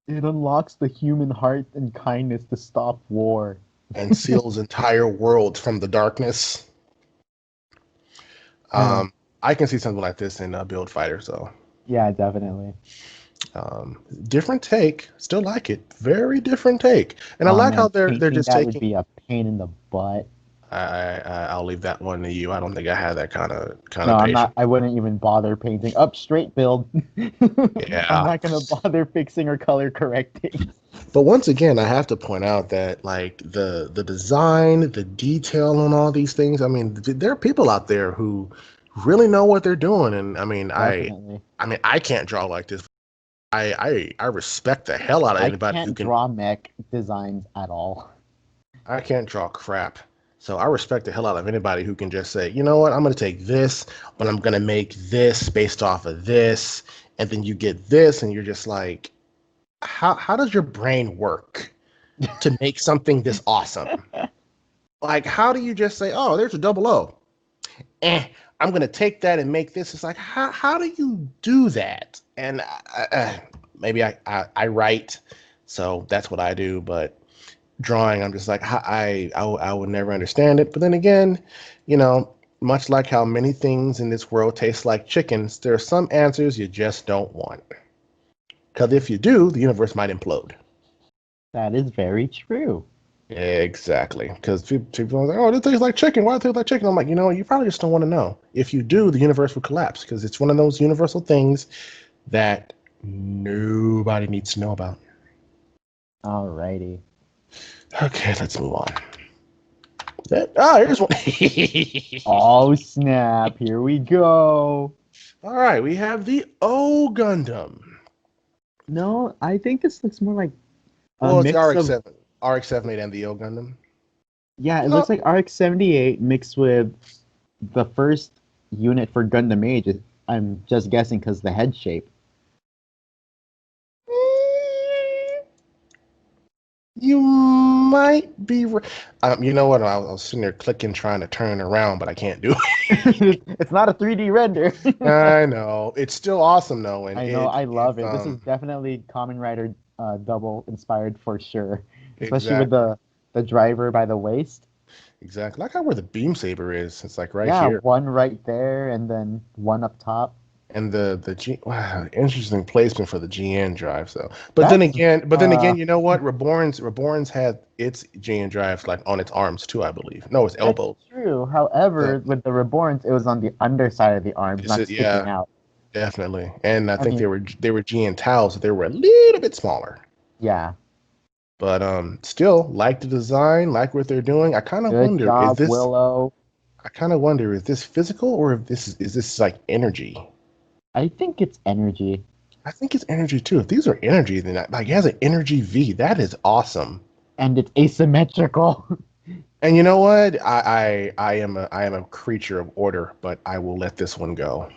It unlocks the human heart and kindness to stop war. And seals entire worlds from the darkness. Uh, I can see something like this in Build Fighter, so yeah, definitely. different take. Still like it. Very different take, and I Oh like how man, they're painting just that would taking. be a pain in the butt. I'll leave that one to you. I don't think I have that kind No, of I'm patience. not. I wouldn't even bother painting. Up straight build. I'm Yeah. not gonna bother fixing or color correcting. But once again, I have to point out that like the design, the detail on all these things. I mean, there are people out there who really know what they're doing, and I mean, Definitely. I can't draw like this. I respect the hell out of I anybody who can't can. draw mech designs at all. I can't draw crap. So I respect the hell out of anybody who can just say, you know what, I'm going to take this, but I'm going to make this based off of this, and then you get this, and you're just like, how does your brain work to make something this awesome? Like, how do you just say, oh, there's a double O? I'm going to take that and make this. It's like, how do you do that? And maybe I write, so that's what I do. But drawing, I'm just like, I would never understand it. But then again, you know, much like how many things in this world taste like chickens, there are some answers you just don't want. Because if you do, the universe might implode. That is very true. Exactly. Because people are like, oh, this tastes like chicken. Why does it taste like chicken? I'm like, you probably just don't want to know. If you do, the universe will collapse because it's one of those universal things that nobody needs to know about. Alrighty. Okay, let's move on. Here's one. Oh snap! Here we go. All right, we have the O Gundam. No, I think this looks more like a Well, it's the mix of. RX-7, RX-78 and the O Gundam. Yeah, it Uh, looks like RX-78 mixed with the first unit for Gundam Age. I'm just guessing because the head shape. you might be. You know what? I was sitting there clicking, trying to turn it around, but I can't do It's not a 3D render. it. I know it's still awesome though, and I know, I love it's it. This is definitely Kamen Rider double inspired for sure, especially with exactly the driver by the waist. exactly like how where the beam saber is. It's like right Yeah, here. one right there and then one up top. And the G wow, interesting placement for the GN drive. So, That's but then again, you know what? Reborn's had its GN drives like on its arms too, I believe. No, its that's elbows. true. So However, with the Reborns, it was on the underside of the arms, this not is sticking yeah, out. definitely. And I I think mean, they were GN towels, so they were a little bit smaller. yeah. But still like the design, like what they're doing. Good job, Willow. I kind of wonder if this physical or if this is this like energy. I think it's energy, I think it's energy too. If these are energy, then like it has an energy V. That is awesome. and it's asymmetrical. And you know what? I am a creature of order, but I will let this one go.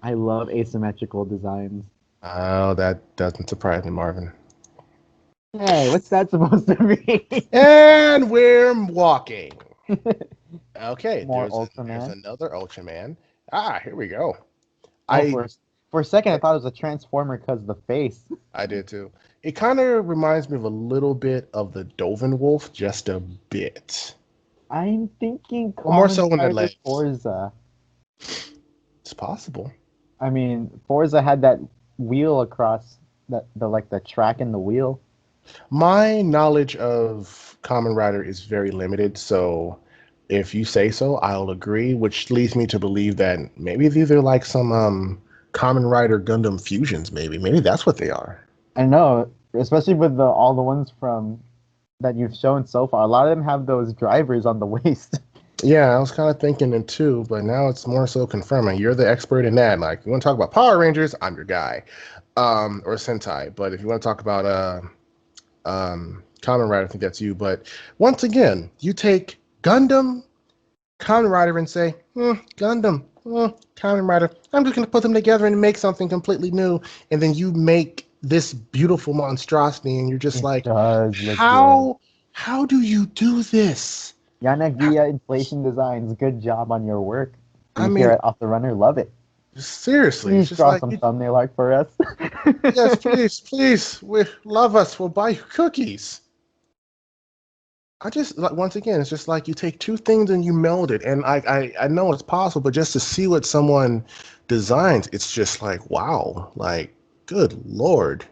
I love asymmetrical designs. Oh, that doesn't surprise me, Marvin. Hey, what's that supposed to mean? And we're walking. Okay, More there's Ultraman. another Ultraman. Ah, here we go. Oh, I for a second, I thought it was a Transformer because of the face. I did too. It kind of reminds me of a little bit of the Dovin Wolf, just a bit. I'm thinking Or more Common so in the Rider legs. Forza. It's possible. I mean, Forza had that wheel across the like the track and the wheel. My knowledge of Kamen Rider is very limited, so if you say so, I'll agree, which leads me to believe that maybe these are like some Kamen Rider Gundam fusions, maybe. Maybe that's what they are. I know, especially with the all the ones from that you've shown so far. A lot of them have those drivers on the waist. Yeah, I was kind of thinking it too, but now it's more so confirming. You're the expert in that. Like, you want to talk about Power Rangers, I'm your guy. Or Sentai. But if you want to talk about Kamen Rider, I think that's you. But once again, you take Gundam, Kamen Rider, and say, Gundam, Kamen Rider. I'm just going to put them together and make something completely new. And then you make this beautiful monstrosity, and you're just It like, does look good. how do you do this? Yanagiya Inflation Designs, good job on your work. I We mean, here at Off the Runner love it. seriously, it's Please just draw like, some thumbnail art for us. yes, please, please, we love us. We'll buy you cookies. I just like once again, it's just like you take two things and you meld it, and I know it's possible, but just to see what someone designs, it's just like wow, like good lord,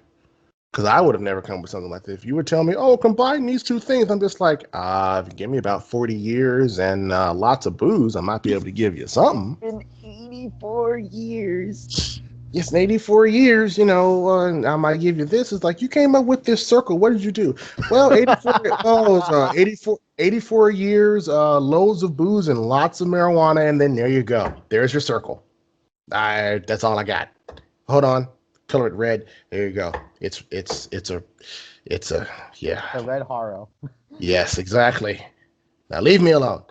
because I would have never come with something like this. If you would tell me, oh, combine these two things, I'm just like, if you give me about 40 years and lots of booze, I might be able to give you something. Been 84 years. Yes, in 84 years, I might give you this. It's like, you came up with this circle. What did you do? Well, 84, well, it was, 84 years, loads of booze and lots of marijuana, and then there you go. There's your circle. That's all I got. Hold on. Color it red. There you go. It's a, yeah. The Red Haro. Yes, exactly. Now leave me alone.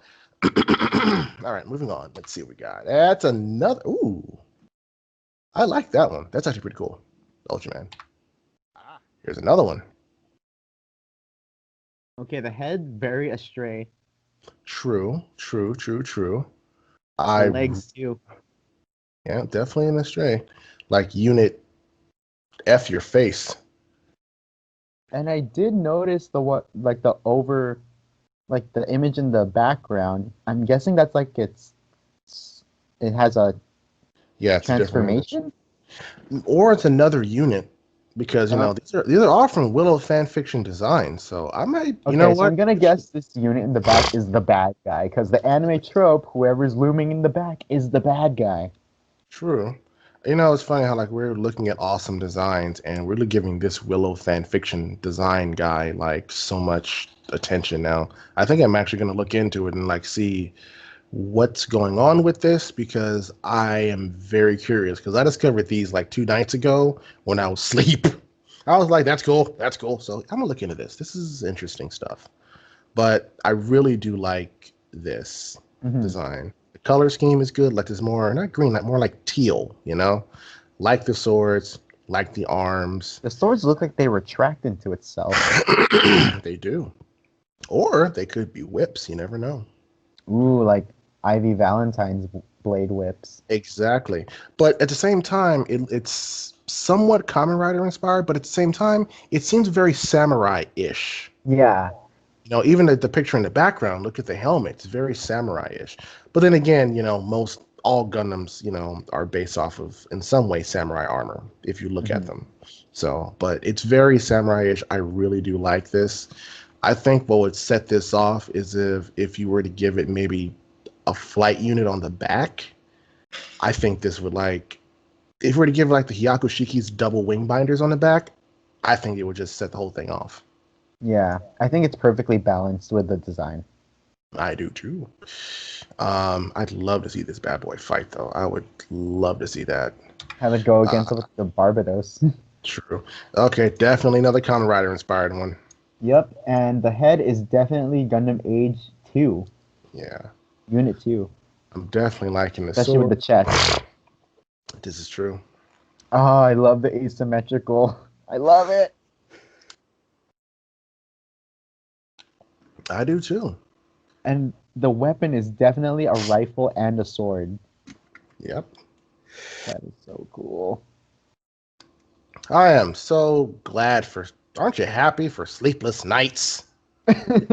All right, moving on. Let's see what we got. That's another, ooh. I like that one. That's actually pretty cool. Ultraman. Here's another one. Okay, the head very astray. True, true, true, true. The I legs too. yeah, definitely an astray. Like unit F your face. And I did notice the what like the over like the image in the background. I'm guessing that's like it has a Yeah, it's a different image. transformation. Or it's another unit because Uh, these are all from Willow fan fiction designs. So I might, you know okay, so what? I'm gonna guess this unit in the back is the bad guy because the anime trope, whoever's looming in the back is the bad guy. True. It's funny how like we're looking at awesome designs and we're giving this Willow fan fiction design guy like so much attention now. I think I'm actually going to look into it and like see what's going on with this because I am very curious because I discovered these like 2 nights ago when I was asleep. I was like, that's cool. That's cool. So I'm gonna look into this. This is interesting stuff. But I really do like this Hmm. design. The color scheme is good. Like it's more not green, like more like teal. Like the swords, like the arms. The swords look like they retract into itself. They do. Or they could be whips, you never know. Ooh, like Ivy Valentine's blade whips. Exactly. But at the same time, it's somewhat Kamen Rider inspired, but at the same time, it seems very samurai-ish. Yeah. Even the picture in the background, look at the helmet, it's very samurai-ish. But then again, most all Gundams, are based off of in some way samurai armor if you look at Hmm. them. So, but it's very samurai-ish. I really do like this. I think what would set this off is if you were to give it maybe a flight unit on the back. I think this would like if we were to give like the Hyakushiki's double wing binders on the back, I think it would just set the whole thing off. Yeah. I think it's perfectly balanced with the design. I do too. I'd love to see this bad boy fight though. I would love to see that. Have it go Uh, against the Barbados. True. Okay, definitely another Kamen Rider inspired one. Yep, and the head is definitely Gundam Age 2, Yeah, Unit 2, I'm definitely liking the especially with the sword. chest. This is true. Oh, I love the asymmetrical. I love it. I do too. And the weapon is definitely a rifle and a sword. Yep. That is so cool. I am so glad for. Aren't you happy for sleepless nights?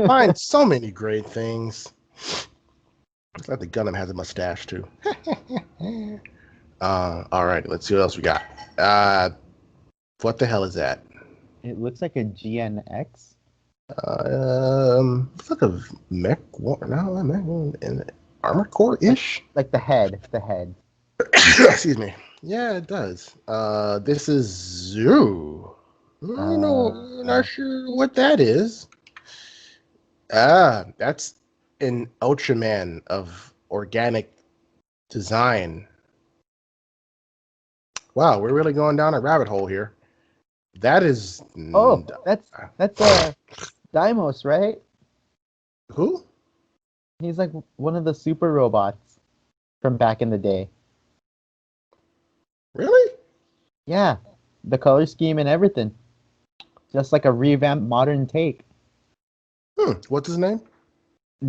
Find so many great things. It's like the Gundam has a mustache too. All right, let's see what else we got. What the hell is that? It looks like a GNX. It's like a mech war. No, mech an armor core ish. Like the head. The head. Excuse me. Yeah, it does. This is Zoo. I don't know. Not sure what that is. That's an Ultraman of organic design. Wow, we're really going down a rabbit hole here. That is. Oh, that's Deimos, right? Who? He's like one of the super robots from back in the day. Really? Yeah, the color scheme and everything. Just like a revamped modern take. What's his name?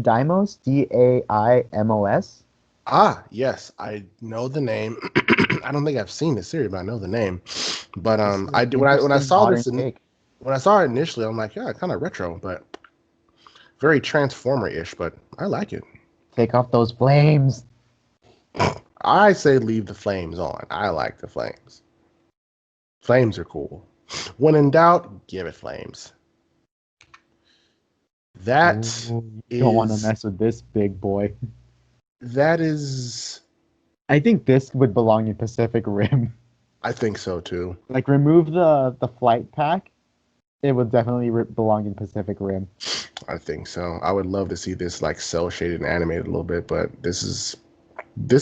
Deimos, Daimos. Ah, yes, I know the name. I don't think I've seen the series, but I know the name. But I did when I saw this when I saw it initially, I'm like, yeah, kind of retro, but very Transformer-ish. But I like it. Take off those flames. I say leave the flames on. I like the flames. Flames are cool. When in doubt, give it flames. That you don't want to mess with this big boy. That is. I think this would belong in Pacific Rim. I think so too. Like remove the flight pack, it would definitely belong in Pacific Rim. I think so. I would love to see this like cell shaded and animated a little bit, but this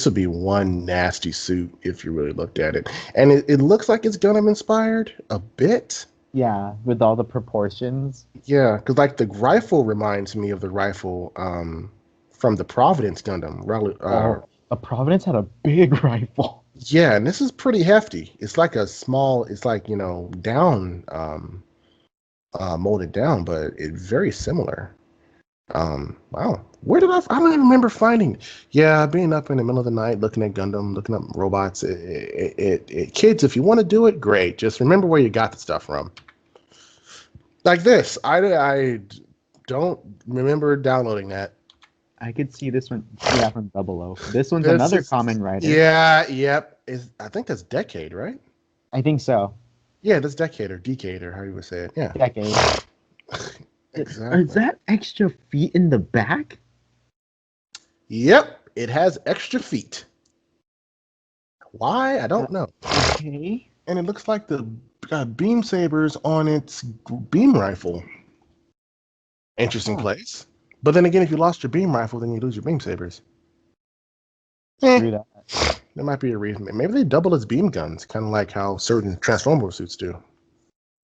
would be one nasty suit if you really looked at it. And it looks like it's Gundam inspired a bit. Yeah, with all the proportions. Yeah, because like the rifle reminds me of the rifle from the Providence Gundam. A Providence had a big rifle. Yeah, and this is pretty hefty. It's like a small, it's like, down, molded down, but it's very similar. Wow. Where did I don't even remember finding. Yeah, being up in the middle of the night, looking at Gundam, looking up robots. Kids, if you want to do it, great. Just remember where you got the stuff from. Like this. I don't remember downloading that. I could see this one. Yeah, from 00. This one's another common writer. Yeah, yep. I think that's Decade, right? I think so. Yeah, that's Decade or Decade or how you would say it. Yeah. Decade. Exactly. Is that extra feet in the back? Yep, it has extra feet. Why? I don't know. Okay. And it looks like the beam sabers on its beam rifle. Interesting place. But then again, if you lost your beam rifle, then you lose your beam sabers. Screw that. There might be a reason. Maybe they double as beam guns, kind of like how certain Transformer suits do.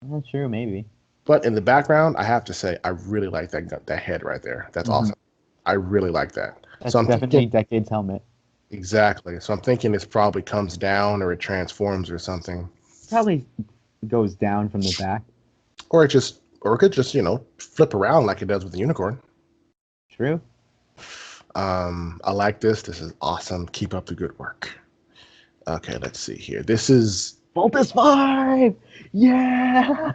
Not true, maybe. But in the background, I have to say, I really like that head right there. That's awesome. I really like that. That's definitely Decade's helmet. Exactly. So I'm thinking this probably comes down or it transforms or something. Probably goes down from the back. Or it could just, flip around like it does with the unicorn. True. I like this. This is awesome. Keep up the good work. Okay, let's see here. This is Voltus 5! Yeah!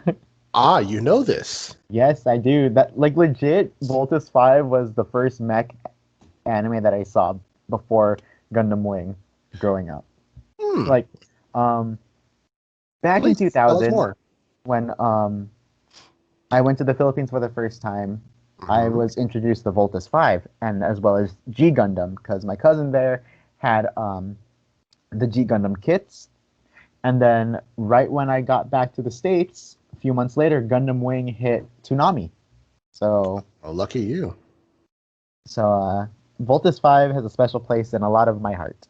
You know this. Yes, I do. That legit, Voltus 5 was the first mech anime that I saw before Gundam Wing growing up. Back in 2000, when I went to the Philippines for the first time, I was introduced to Voltus 5, and as well as G Gundam, because my cousin there had the G Gundam kits. And then right when I got back to the States, a few months later, Gundam Wing hit Toonami. So, lucky you. So Voltus 5 has a special place in a lot of my heart.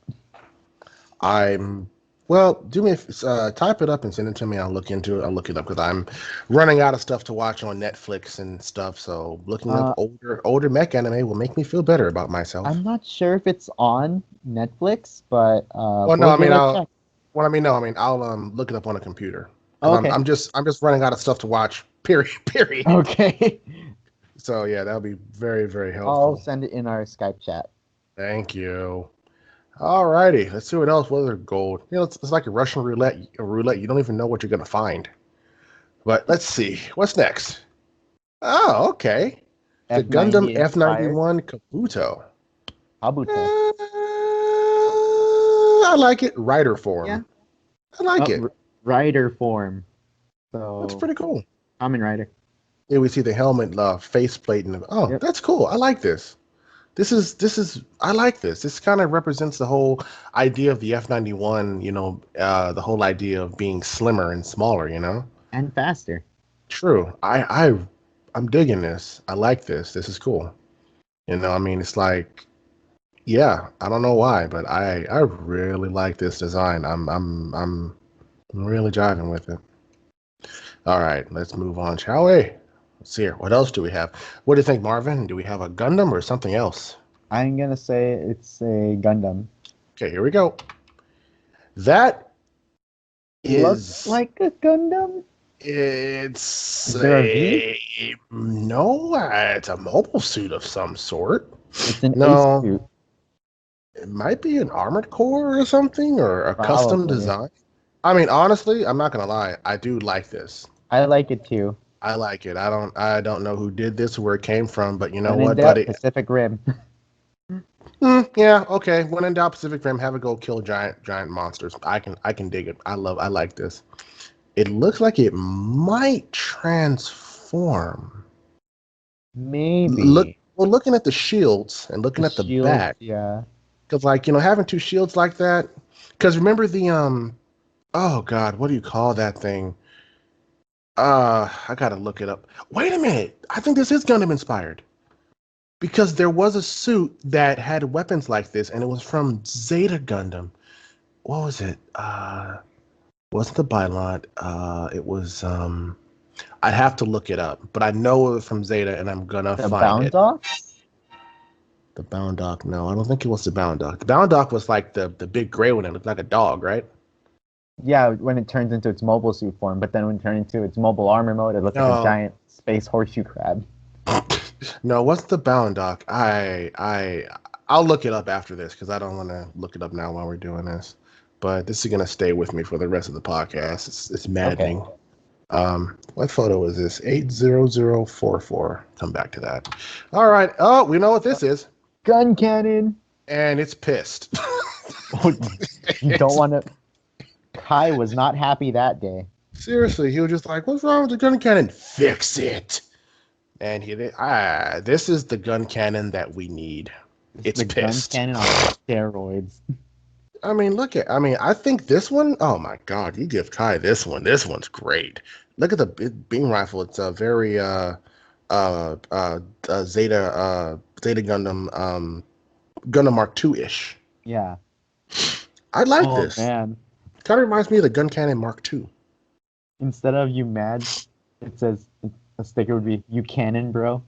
Do me type it up and send it to me. I'll look into it. I'll look it up because I'm running out of stuff to watch on Netflix and stuff. So looking up older mech anime will make me feel better about myself. I'm not sure if it's on Netflix, but I'll look it up on a computer. Okay. I'm just running out of stuff to watch. Period. Okay. So yeah, that'll be very, very I'll helpful. send it in our Skype chat. Thank you. All righty, let's see what else. What other gold? It's like a Russian roulette. A roulette. You don't even know what you're gonna find. But let's see. What's next? Oh, okay. The Gundam F90 inspired. F91 Kabuto. Kabuto. I like it. Rider Yeah. form. I like it. Rider form. That's So, pretty cool. common rider. Yeah, we see the helmet, faceplate, and Yep. that's cool. I like this. I like this. This kind of represents the whole idea of the F91. The whole idea of being slimmer and smaller. And faster. True. I'm digging this. I like this. This is cool. I mean, it's like, yeah, I don't know why, but I really like this design. I'm really jiving with it. All right, let's move on, shall we? Let's see here. What else do we have? What do you think, Marvin? Do we have a Gundam or something else? I'm gonna say it's a Gundam. Okay, here we go. That Looks is like a Gundam. it's Is there a V? no, it's a mobile suit of some sort. It's an No, ace suit. it might be an armored core or something, or a custom Probably. design. I mean, honestly, I'm not gonna lie. I do like this. I like it too. I like it. I don't know who did this or where it came from, but you know When in what, doubt, buddy? Pacific Rim. Yeah, okay. When in doubt, Pacific Rim, have it go kill giant monsters. I can dig it. I like this. It looks like it might transform. Maybe. Looking at the shields and looking The at the shield, back, yeah. because having two shields like that. Because remember the oh God, what do you call that thing? I gotta look it up. Wait a minute. I think this is Gundam inspired. Because there was a suit that had weapons like this, and it was from Zeta Gundam. What was it? Wasn't the Bylot. It was I'd have to look it up, but I know it was from Zeta, and I'm gonna The find Bound it. Dock? The Bound Dock? No, I don't think it was the Bound Dock. The Bound Dock was like the big gray one that looked like a dog, right? Yeah, when it turns into its mobile suit form, but then when it turns into its mobile armor mode, it looks like a No. giant space horseshoe crab. No, what's the Bound Dock? I'll look it up after this because I don't want to look it up now while we're doing this. But this is gonna stay with me for the rest of the podcast. It's maddening. Okay. What photo is this? 80044. Come back to that. All right. Oh, we know what this is, Gun cannon! and it's pissed. You don't want to. Kai was not happy that day. Seriously, he was just like, "What's wrong with the gun cannon? Fix it." And this is the gun cannon that we need. It's the pissed. Gun cannon on steroids. I mean, I think this one, oh my God, you give Kai this one. This one's great. Look at the beam rifle. It's a very Zeta Gundam Gundam Mark II-ish. Yeah. I like this. Man. Kind of reminds me of the Gun Cannon Mark II. Instead of you mad, it says a sticker would be you cannon, bro.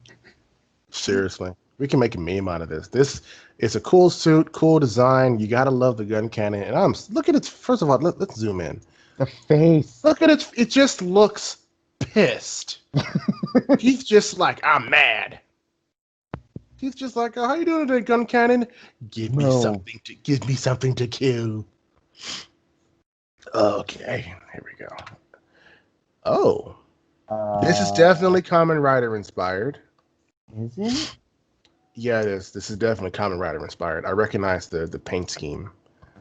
Seriously. We can make a meme out of this. This is a cool suit, cool design. You gotta love the gun cannon. And look at its. First of all, let's zoom in. The face. Look at it. It just looks pissed. He's just like, I'm mad. He's just like, oh, how you doing today, gun cannon? Give me something to kill. Okay, here we go. Oh, this is definitely Kamen Rider inspired. Is it? Yeah, it is. This is definitely Kamen Rider inspired. I recognize the paint scheme.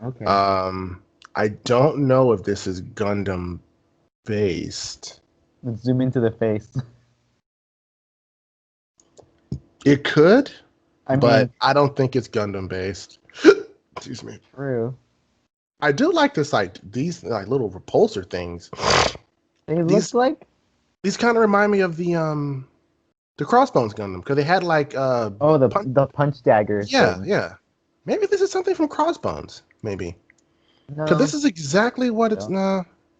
Okay. I don't know if this is Gundam based. Let's zoom into the face. It could, but mean, I don't think it's Gundam based. Excuse me. True. I do like this, these little repulsor things. They look like. These kind of remind me of the Crossbones Gundam because they had the punch dagger. Yeah, thing. yeah. Maybe this is something from Crossbones. Maybe. Because No. this is exactly what it's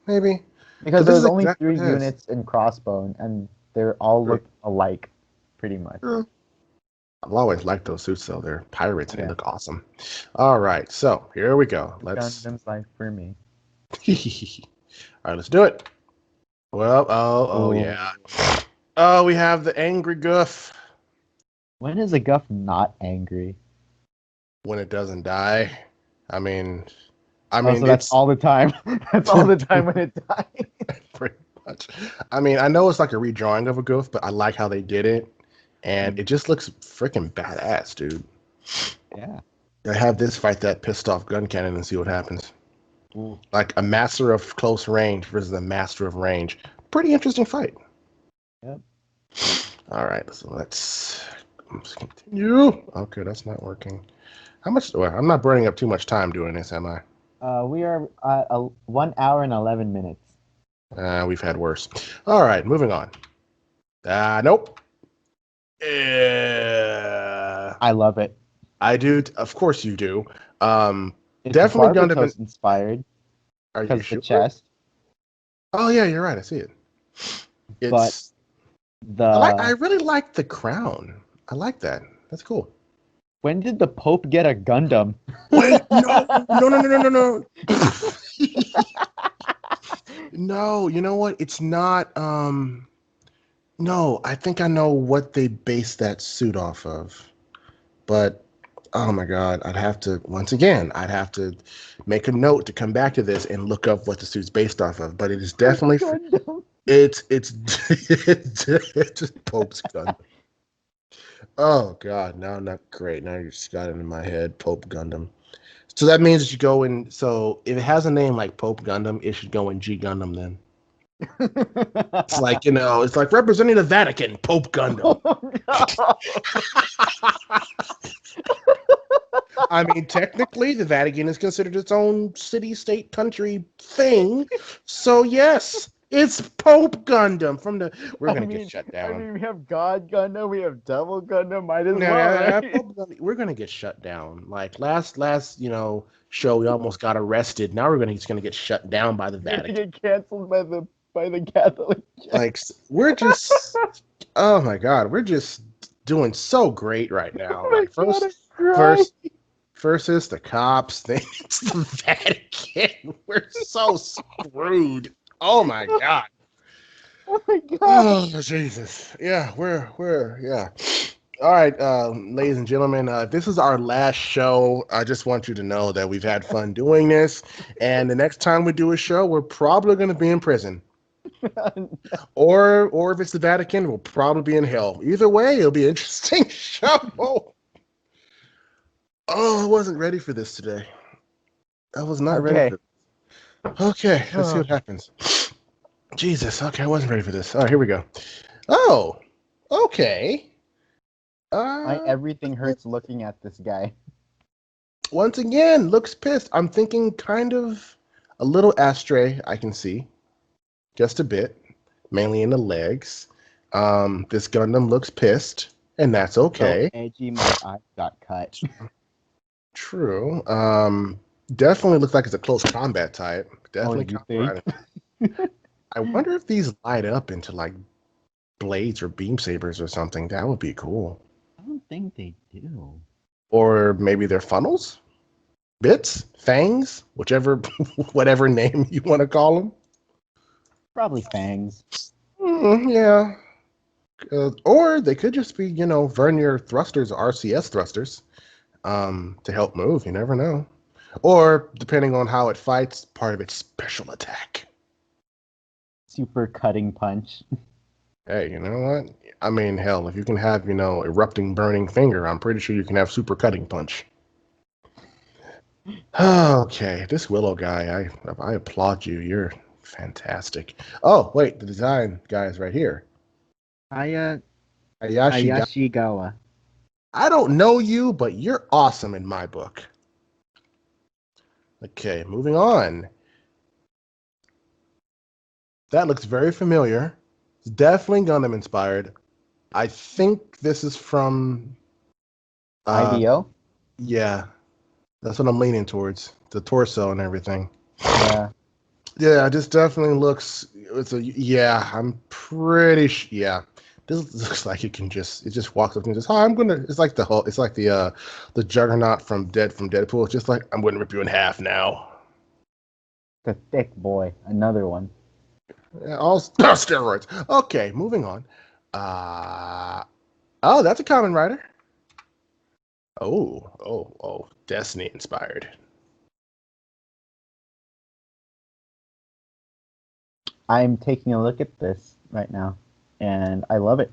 maybe. Because there's only 3 units in Crossbone, and they all look alike, pretty much. True. I've always liked those suits, though. They're pirates, and they look awesome. All right, so here we go. Gundam's life for me. All right, let's do it. Well, oh yeah. Oh, we have the angry goof When is a Guff not angry? when it doesn't die. I mean, Oh, so that's it's all the time. That's all the time when it dies. pretty much. I mean, I know it's like a redrawing of a goof, but I like how they did it, and it just looks freaking badass, dude. Yeah. I have this fight that pissed off gun cannon and see what happens. Ooh. Like a master of close range versus a master of range. Pretty interesting fight. Yep. All right, so let's continue. Okay, that's not working. How much? Well, I'm not burning up too much time doing this, am I? We are at 1 hour and 11 minutes. We've had worse. All right, moving on. Nope. I love it. I do. Of course you do. It's Definitely Gundam. Barbatos inspired Are you because sure? the chest, Oh yeah, you're right. I see it. but It's. the I really like the crown. I like that. That's cool. when did the Pope get a Gundam? Wait, no. No, you know what? It's not. No, I think I know what they based that suit off of. But oh my God, I'd have to make a note to come back to this and look up what the suit's based off of. But it is definitely Gundam. it's just Pope's Gundam. Oh God, now not great. Now you just got it in my head, Pope Gundam. So that means it should go in. So if it has a name like Pope Gundam, it should go in G Gundam then. It's like, it's like representing the Vatican, Pope Gundam. I mean, technically, the Vatican is considered its own city, state, country thing. So yes, it's Pope Gundam from the. We're gonna get shut down. We have God Gundam, we have Devil Gundam. Might as No, well, right? Pope Gundam, we're gonna get shut down. Like last show, we almost got arrested. Now he's gonna get shut down by the We're gonna Vatican. get canceled by the Catholic Church. Like we're just, oh my God, we're just doing so great right now. Oh my Like God, I'm first crying. versus the cops, then it's the Vatican. We're so screwed. Oh my God. Oh my God. Oh Jesus. Yeah, yeah. All right, ladies and gentlemen, this is our last show. I just want you to know that we've had fun doing this, and the next time we do a show, we're probably going to be in prison, or if it's the Vatican, we'll probably be in hell. Either way, it'll be an interesting show. Oh, I wasn't ready for this today. I was not ready for this. Okay, let's see what happens. Jesus, okay, I wasn't ready for this. All right, here we go. Oh, okay. My everything hurts looking at this guy. Once again, looks pissed. I'm thinking kind of a little astray, I can see. Just a bit. Mainly in the legs. This Gundam looks pissed, and that's okay. So edgy, my eyes got cut. True. Definitely looks like it's a close combat type. Definitely you think? I wonder if these light up into like blades or beam sabers or something. That would be cool. I don't think they do. Or maybe they're funnels? Bits? Fangs? Whatever name you want to call them. Probably fangs. Yeah. Or they could just be, vernier thrusters or RCS thrusters to help move. You never know. Or, depending on how it fights, part of its special attack. Super cutting punch. Hey, you know what? I mean, hell, if you can have, erupting burning finger, I'm pretty sure you can have super cutting punch. Okay, this Willow guy, I applaud you. You're fantastic. Oh, wait, the design guy is right here. Ayashigawa. I don't know you, but you're awesome in my book. Okay, moving on. That looks very familiar. It's definitely Gundam inspired. I think this is from IDO? Yeah, that's what I'm leaning towards. The torso and everything. Yeah. Yeah, this definitely looks. I'm pretty sure. Yeah, this looks like it just walks up and just, hi, It's like the Juggernaut from Deadpool. It's just like, I'm going to rip you in half now. The thick boy. Another one. Yeah, all steroids. Okay, moving on. Oh, that's a common writer. Oh, Destiny inspired. I'm taking a look at this right now, and I love it.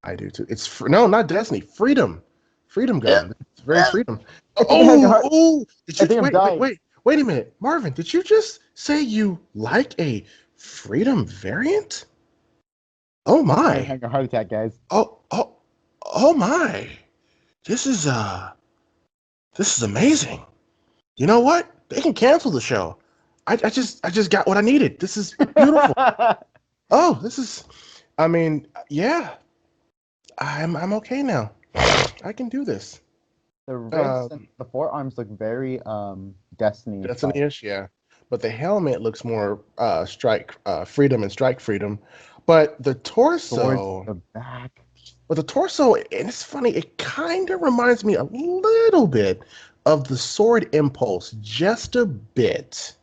I do too. No, not Destiny. Freedom Gundam. It's very freedom. I think I'm having a heart. Did I you think I'm dying. wait a minute, Marvin? Did you just say you like a freedom variant? Oh I think I'm my! having a heart attack, guys. Oh my! This is amazing. You know what? They can cancel the show. I just got what I needed. This is beautiful. Oh, this is. I mean, yeah. I'm okay now. I can do this. The wrists and the forearms look very Destiny inspired. Destiny-ish, yeah. But the helmet looks more strike freedom and strike freedom. But the torso, Towards the back. and it's funny, it kind of reminds me a little bit of the Sword Impulse, just a bit.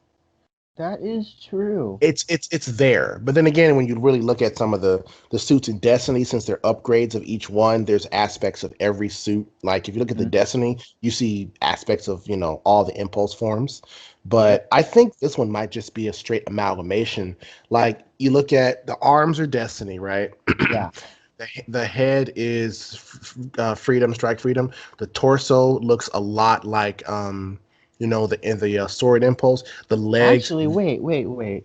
That is true. It's there, but then again, when you really look at some of the suits in Destiny, since they're upgrades of each one, there's aspects of every suit. Like if you look at the Destiny, you see aspects of all the impulse forms. But I think this one might just be a straight amalgamation. Like you look at the arms are Destiny, right? Yeah. The head is freedom, strike freedom. The torso looks a lot like the sword impulse. The legs. Actually, wait.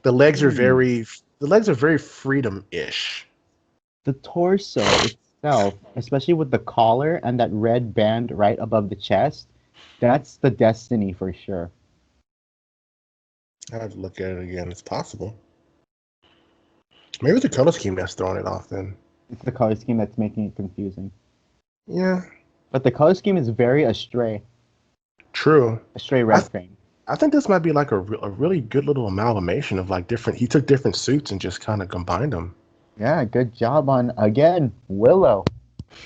The legs are very freedom-ish. The torso itself, especially with the collar and that red band right above the chest, that's the Destiny for sure. I have to look at it again. It's possible. Maybe it's the color scheme that's throwing it off then. It's the color scheme that's making it confusing. Yeah. But the color scheme is very Astray. True. Astray Red Frame. I think this might be like a really good little amalgamation of like he took different suits and just kind of combined them. Yeah, good job on, again, Willow.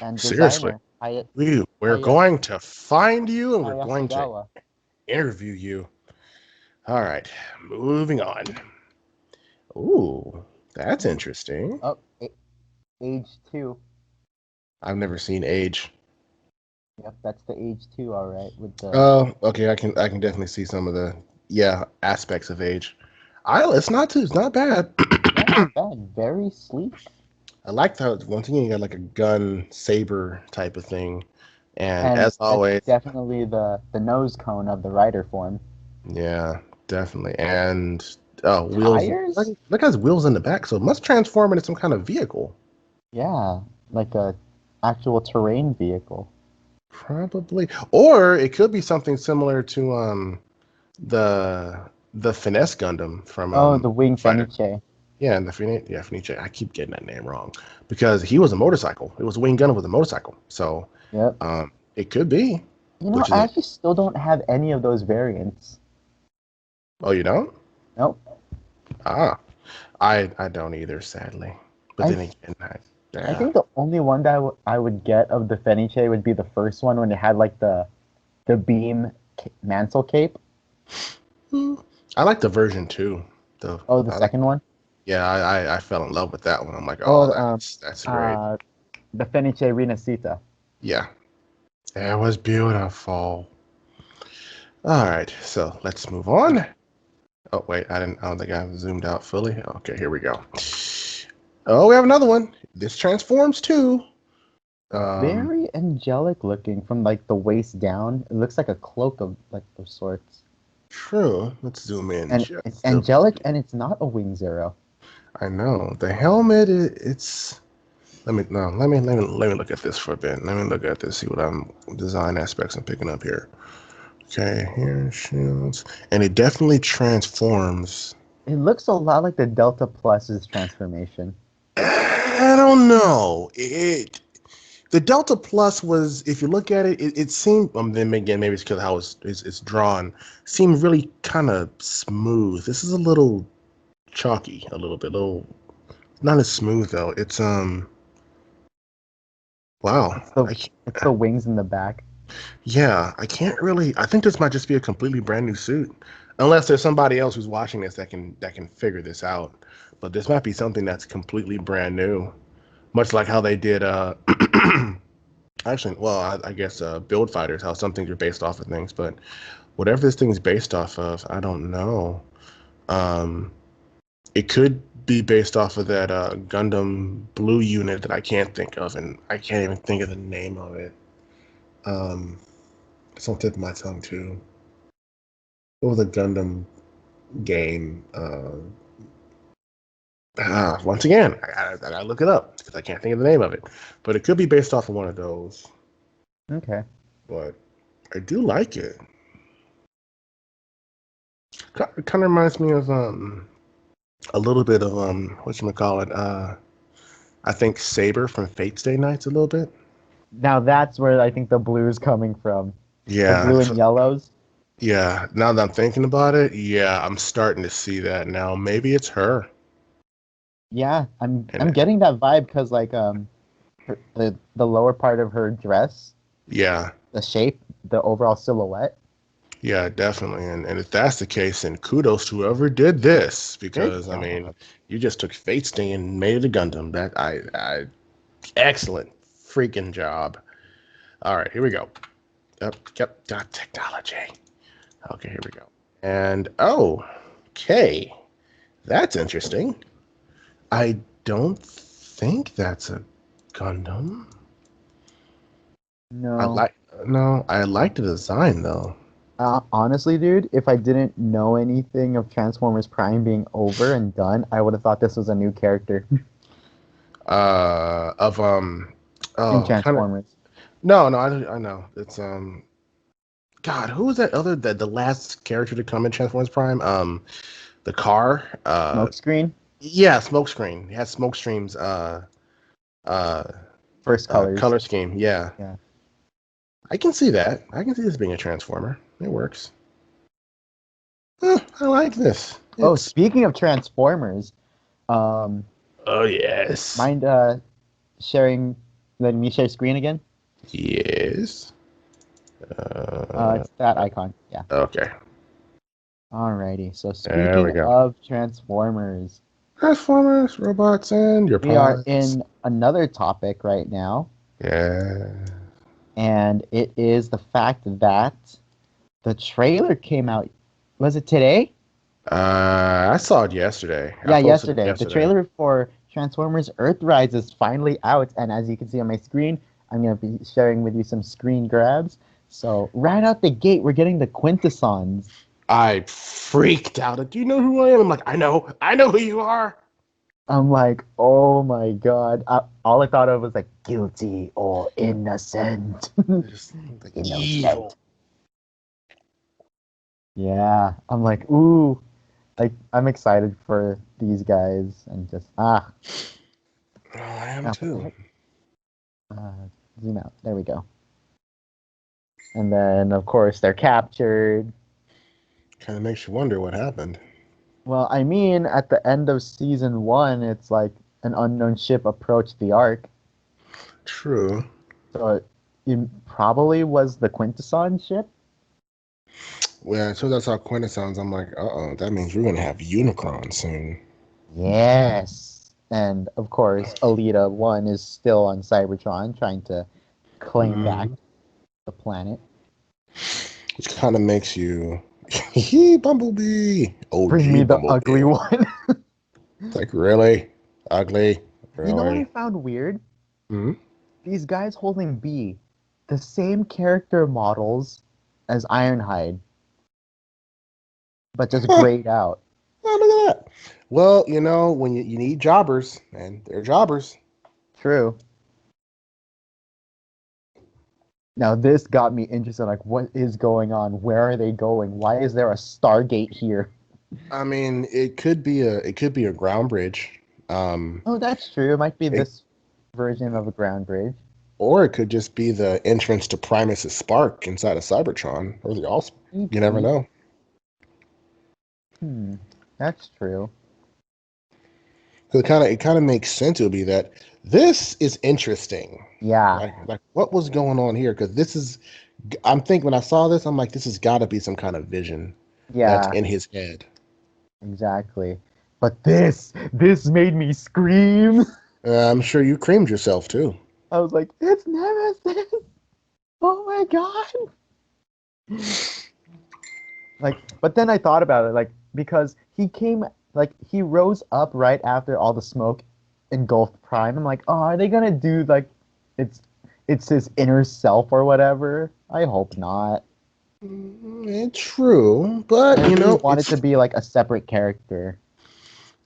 And Seriously. designer. We're going to find you and we're going to Hayasagawa. interview you. All right. Moving on. Ooh, that's interesting. Oh, age 2. I've never seen Age. Yep, that's the age 2, all right. With the Oh, okay. I can definitely see some of the aspects of Age. It's not bad. yeah, not bad. Very sleek. I like how once again you got like a gun saber type of thing, and as That's always, definitely the nose cone of the rider form. yeah, definitely. And wheels. Tires? Look at his wheels in the back, so it must transform into some kind of vehicle. Yeah, like a actual terrain vehicle. Probably, or it could be something similar to the finesse Gundam from The Wing Fighter. Fenice. Yeah, and the Fenice. I keep getting that name wrong because he was a motorcycle. It was a Wing Gundam with a motorcycle, so Yep. it could be. I actually still don't have any of those variants. Oh, you don't? Nope. Ah, I don't either, sadly. But then again, I think the only one that I would get of the Fenice would be the first one when it had like the beam mantle cape. I like the version 2. The second one? Yeah, I fell in love with that one. I'm like, that's great. The Fenice Rinascita. Yeah, it was beautiful. All right, so let's move on. Oh wait, I don't think I zoomed out fully. Okay, here we go. Oh, we have another one. This transforms too. Very angelic looking from like the waist down. It looks like a cloak of sorts. True. Let's zoom in. And it's angelic, and it's not a Wing Zero. I know the helmet. It's. Let me look at this for a bit. Let me look at this. See what design aspects I'm picking up here. Okay, here shields, and it definitely transforms. It looks a lot like the Delta Plus's transformation. I don't know. The Delta Plus was, if you look at it, it seemed. Then again, maybe it's because how it's drawn. Seemed really kind of smooth. This is a little chalky, a little bit, not as smooth though. It's wow. It's the wings in the back. Yeah, I can't really. I think this might just be a completely brand new suit, unless there's somebody else who's watching this that can figure this out. But this might be something that's completely brand new. Much like how they did, actually, well, I guess Build Fighters, how some things are based off of things, but whatever this thing is based off of, I don't know. Um, it could be based off of that Gundam Blue unit that I can't think of, and I can't even think of the name of it. It's on the tip of my tongue too. What was a Gundam game? Once again, I gotta look it up because I can't think of the name of it. But it could be based off of one of those. Okay. But I do like it. It kind of reminds me of a little bit of whatchamacallit, I think Saber from Fate Stay Nights a little bit. Now that's where I think the blue's coming from. The Yeah. blue and yellows. Yeah. Now that I'm thinking about it, yeah, I'm starting to see that now. Maybe it's her. Yeah, I'm And getting that vibe because like the lower part of her dress, yeah. the shape, the overall silhouette. Yeah, definitely. And if that's the case, then kudos to whoever did this, Good because I mean, job. you just took Fate Stay and made it a Gundam. That I excellent freaking job. All right, here we go. Yep, got technology. Okay, here we go. And oh, okay, that's interesting. I don't think that's a Gundam. I No. like no, I like the design though. Honestly, dude, if I didn't know anything of Transformers Prime being over and done, I would have thought this was a new character Of in oh, kind of Transformers. no, I know it's God, who was that other the last character to come in Transformers Prime? The car. Smokescreen, Yeah, Smokescreen. It has Smokescreen's uh first colors. color scheme. Yeah, Yeah. I can see that. I can see this being a Transformer. It works. I like this. Oh, It's speaking of Transformers, um, oh yes, mind sharing, letting me share screen again? yes. It's that icon. Yeah. Okay, Alrighty. So there we speaking go. of Transformers, Transformers, robots, and your we are pods. in another topic right now, Yeah. and it is the fact that the trailer came out. Was it today? I saw it yesterday. I Yeah, posted it yesterday. The yesterday. trailer for Transformers Earthrise is finally out, and as you can see on my screen, I'm going to be sharing with you some screen grabs. So, right out the gate, we're getting the Quintessons. I freaked out. Do you know who I am? I'm like, I know who you are. I'm like, oh my god. All I thought of was like, guilty or innocent. Just like Innocent. evil. Yeah, I'm like, ooh, like I'm excited for these guys and just Oh, I am what the too. heck? Zoom out. There we go. And then of course they're captured. Kind of makes you wonder what happened. Well, I mean, at the end of season one, it's like an unknown ship approached the Ark, True. so it probably was the Quintesson ship. Well, so that's how Quinn sounds. I'm like, uh-oh, that means we're gonna have Unicron soon. Yes. And of course, Alita 1 is still on Cybertron trying to claim back Mm. the planet. Which kind of makes you, Bumblebee. Bring OG me the ugly Bumblebee. one. It's like really ugly, You know what I really. found weird? Hmm. These guys holding B, the same character models as Ironhide, but just Huh. grayed out. Oh, look at that. Well, you know, when you need jobbers, and they're jobbers. True. Now this got me interested. Like, what is going on? Where are they going? Why is there a Stargate here? I mean, it could be a ground bridge. Um, Oh, that's true. It might be it, this version of a ground bridge. or it could just be the entrance to Primus's Spark inside of Cybertron, or the all. You never Maybe. know. Hmm. That's true. So it kind of makes sense. It would be that this is interesting. Yeah. Like what was going on here? Because this is, I'm thinking when I saw this, I'm like, this has got to be some kind of vision that's Yeah. in his head. Exactly. But this made me scream. I'm sure you creamed yourself too. I was like, it's Nemesis. Oh my god. Like, but then I thought about it, like, because he came, like, he rose up right after all the smoke engulfed Prime. I'm like, oh, are they gonna do like, it's it's his inner self or whatever? I hope not. It's true, but I really want it to be like a separate character.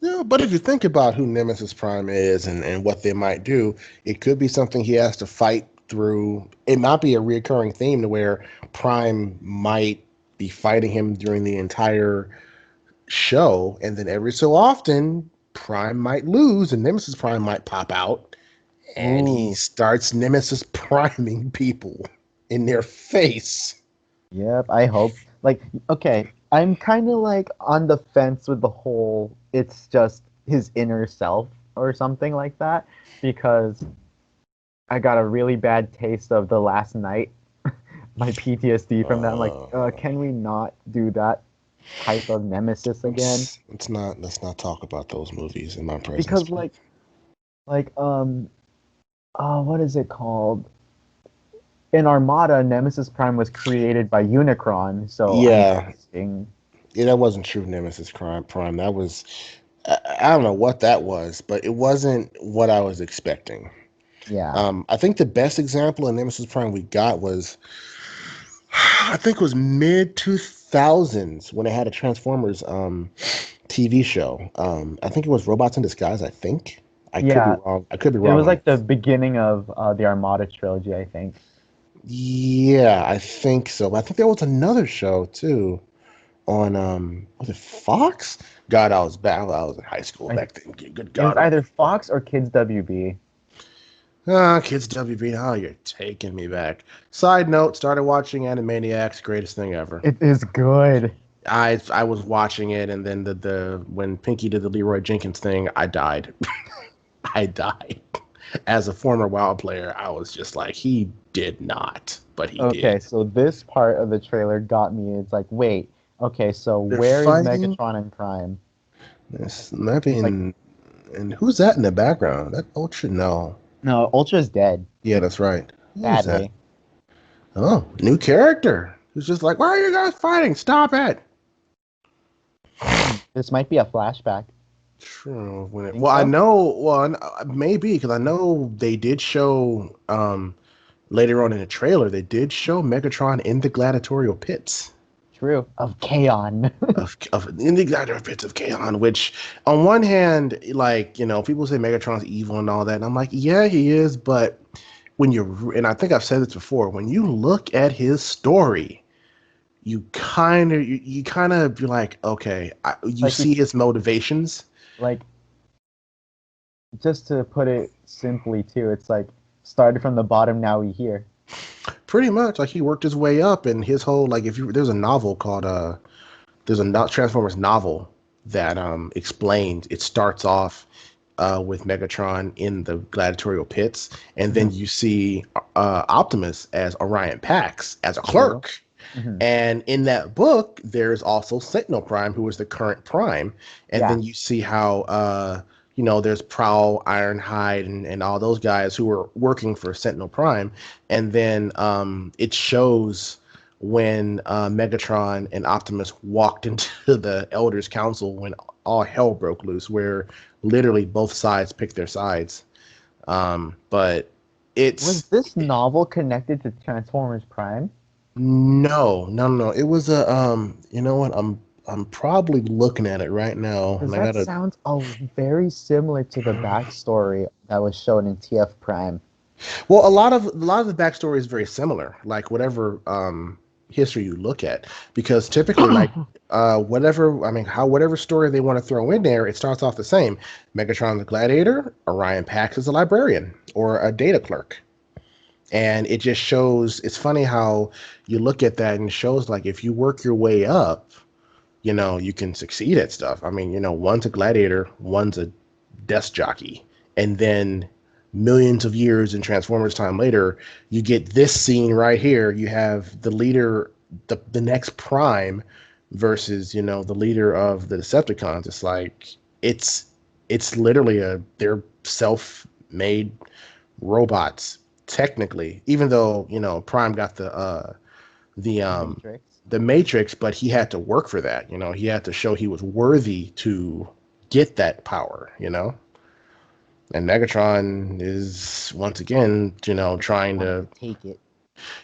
yeah, but if you think about who Nemesis Prime is and what they might do, it could be something he has to fight through. It might be a recurring theme to where Prime might be fighting him during the entire show, and then every so often, Prime might lose, and Nemesis Prime might pop out, and he Ooh, starts Nemesis priming people in their face. yep. I hope. Like, okay, I'm kind of like on the fence with the whole. It's just his inner self or something like that because I got a really bad taste of the last night. My PTSD from that. I'm like, Uh, can we not do that type of nemesis again? it's not. Let's not talk about those movies in my presence, Because please. like what is it called? In Armada, Nemesis Prime was created by Unicron, so I'm Yeah, guessing. yeah, that wasn't true Nemesis Prime. That was I don't know what that was, but it wasn't what I was expecting. Yeah, I think the best example of Nemesis Prime we got was I think it was mid 2000s when they had a Transformers TV show. I think it was Robots in Disguise. I think I could be yeah. wrong. I could be It wrong was on. like the beginning of the Armada trilogy, I think. Yeah, I think so. But I think there was another show too on was it Fox? God, I was bad. I was in high school I, back then. Good it was God, either Fox or Kids WB. Kids WB. Oh, you're taking me back. Side note: started watching Animaniacs. Greatest thing ever. It is good. I was watching it, and then the when Pinky did the Leroy Jenkins thing, I died. I died. As a former WoW player, I was just like, he did not, but he Okay, did. so this part of the trailer got me. It's like, wait, okay, so They're where is fighting. Megatron and Prime? This might be Like, in, and who's that in the background? That Ultra? No. no, Ultra's dead, Yeah, that's right. Who's that? sadly. Oh, new character. Who's just like, why are you guys fighting? Stop it. This might be a flashback. True. Think Well, I so? know. Well, maybe because I know they did show later on in the trailer. They did show Megatron in the gladiatorial pits True. Of Kaon. of in the gladiatorial pits of Kaon. Which, on one hand, like people say Megatron's evil and all that, and I'm like, yeah, he is. But when and I think I've said this before, when you look at his story, you kind of be like, okay, you Like he, see his motivations. like just to put it simply too, it's like started from the bottom, now we here. Pretty much, like he worked his way up, and his whole like if you there's a novel called there's a Transformers novel that explains it starts off with Megatron in the gladiatorial pits, and then Mhm. you see Optimus as Orion Pax as a True. clerk. Hmm. And in that book, there's also Sentinel Prime, who is the current Prime. And Yeah. then you see how, there's Prowl, Ironhide, and all those guys who were working for Sentinel Prime. And then it shows when Megatron and Optimus walked into the Elders Council when all hell broke loose, where literally both sides picked their sides. But Was it's this novel connected to Transformers Prime? No, no, no. It was a you know what? I'm probably looking at it right now Because and I that gotta sounds very similar to the backstory that was shown in TF Prime. well, a lot of the backstory is very similar, like whatever history you look at. Because typically like whatever I mean how whatever story they want to throw in there, it starts off the same. Megatron the Gladiator, Orion Pax is a librarian or a data clerk. And it just shows it's funny how you look at that and it shows like if you work your way up, you can succeed at stuff. I mean, one's a gladiator, one's a desk jockey, and then millions of years in Transformers time later, you get this scene right here. You have the leader, the next Prime, versus the leader of the Decepticons. It's like it's literally they're self-made robots technically, even though Prime got the Matrix. the Matrix, but he had to work for that. He had to show he was worthy to get that power. And Megatron is once again, trying to take it.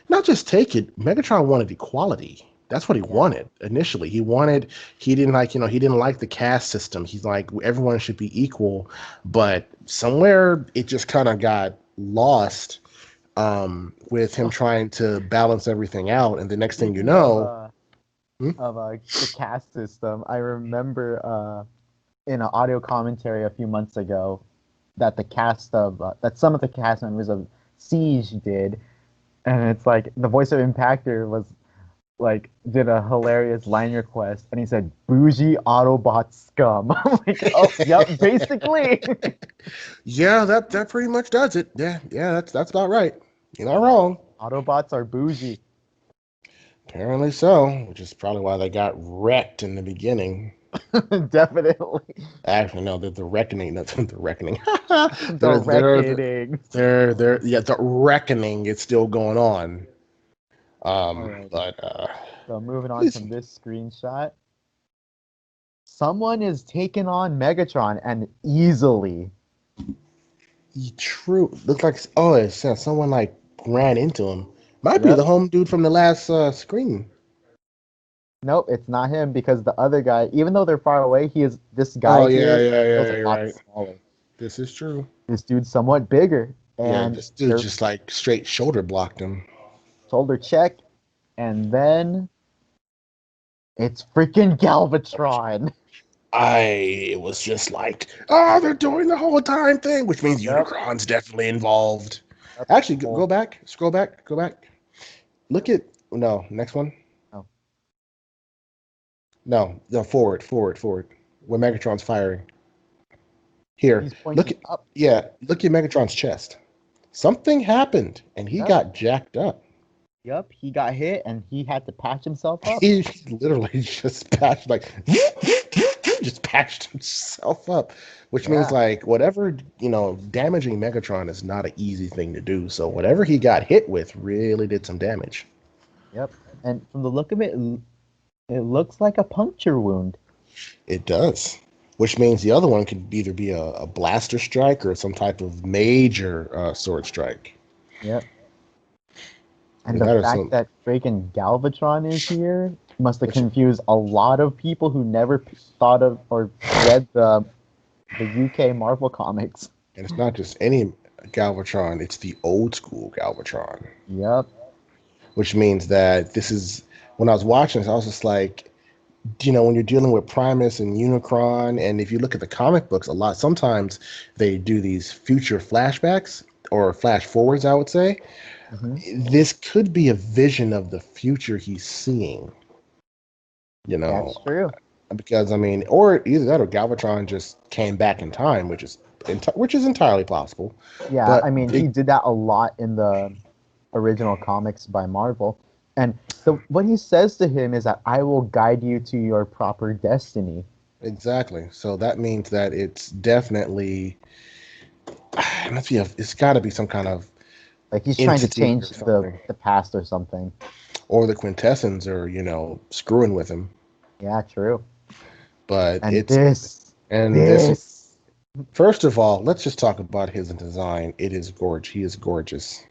not just take it. Megatron wanted equality. That's what he wanted initially. He didn't like the caste system. He's like, everyone should be equal, but somewhere it just kind of got lost with him trying to balance everything out. And the next thing you know, the caste system, I remember in an audio commentary a few months ago that that some of the cast members of Siege did, and it's like the voice of Impactor was like did a hilarious line request, and he said bougie Autobot scum. I'm like, oh yep, basically. Yeah, that pretty much does it. Yeah, that's about right. You're not wrong. Autobots are bougie. Apparently so, which is probably why they got wrecked in the beginning. Definitely. Actually, no, the reckoning. That's the reckoning. The reckoning. The reckoning is still going on. So moving on from this screenshot, someone is taking on Megatron and easily. True. Looks like someone like ran into him. Might be the home dude from the last screen. Nope, it's not him because the other guy, even though they're far away, this guy you're right. Smaller. This is true. This dude's somewhat bigger. And this dude just like straight shoulder blocked him. Shoulder check. And then it's freaking Galvatron. It was just like, they're doing the whole time thing, which means Unicron's definitely involved. Actually, go back, scroll back. Look at, next one. Oh. No, forward, where Megatron's firing. Here, look at Megatron's chest. Something happened, and he got jacked up. Yep, he got hit, and he had to patch himself up. He literally just patched, patched himself up, which means like whatever, damaging Megatron is not an easy thing to do. So whatever he got hit with really did some damage. Yep, and from the look of it, it looks like a puncture wound. It does, which means the other one could either be a blaster strike or some type of major sword strike. Yep. And the fact that freaking Galvatron is here must have confused a lot of people who never thought of or read the UK Marvel comics. And it's not just any Galvatron, it's the old school Galvatron. Yep. Which means that this is, when I was watching this, I was just like, when you're dealing with Primus and Unicron, and if you look at the comic books, sometimes they do these future flashbacks or flash forwards, I would say. Mm-hmm. This could be a vision of the future he's seeing. That's true. Because or either that or Galvatron just came back in time, which is entirely possible. Yeah, but he did that a lot in the original comics by Marvel. And what he says to him is that I will guide you to your proper destiny. Exactly. So that means that it's definitely it's got to be some kind of like he's trying to change the past or something. Or the Quintessence are, screwing with him. Yeah, true. But this. First of all, let's just talk about his design. It is gorgeous. He is gorgeous.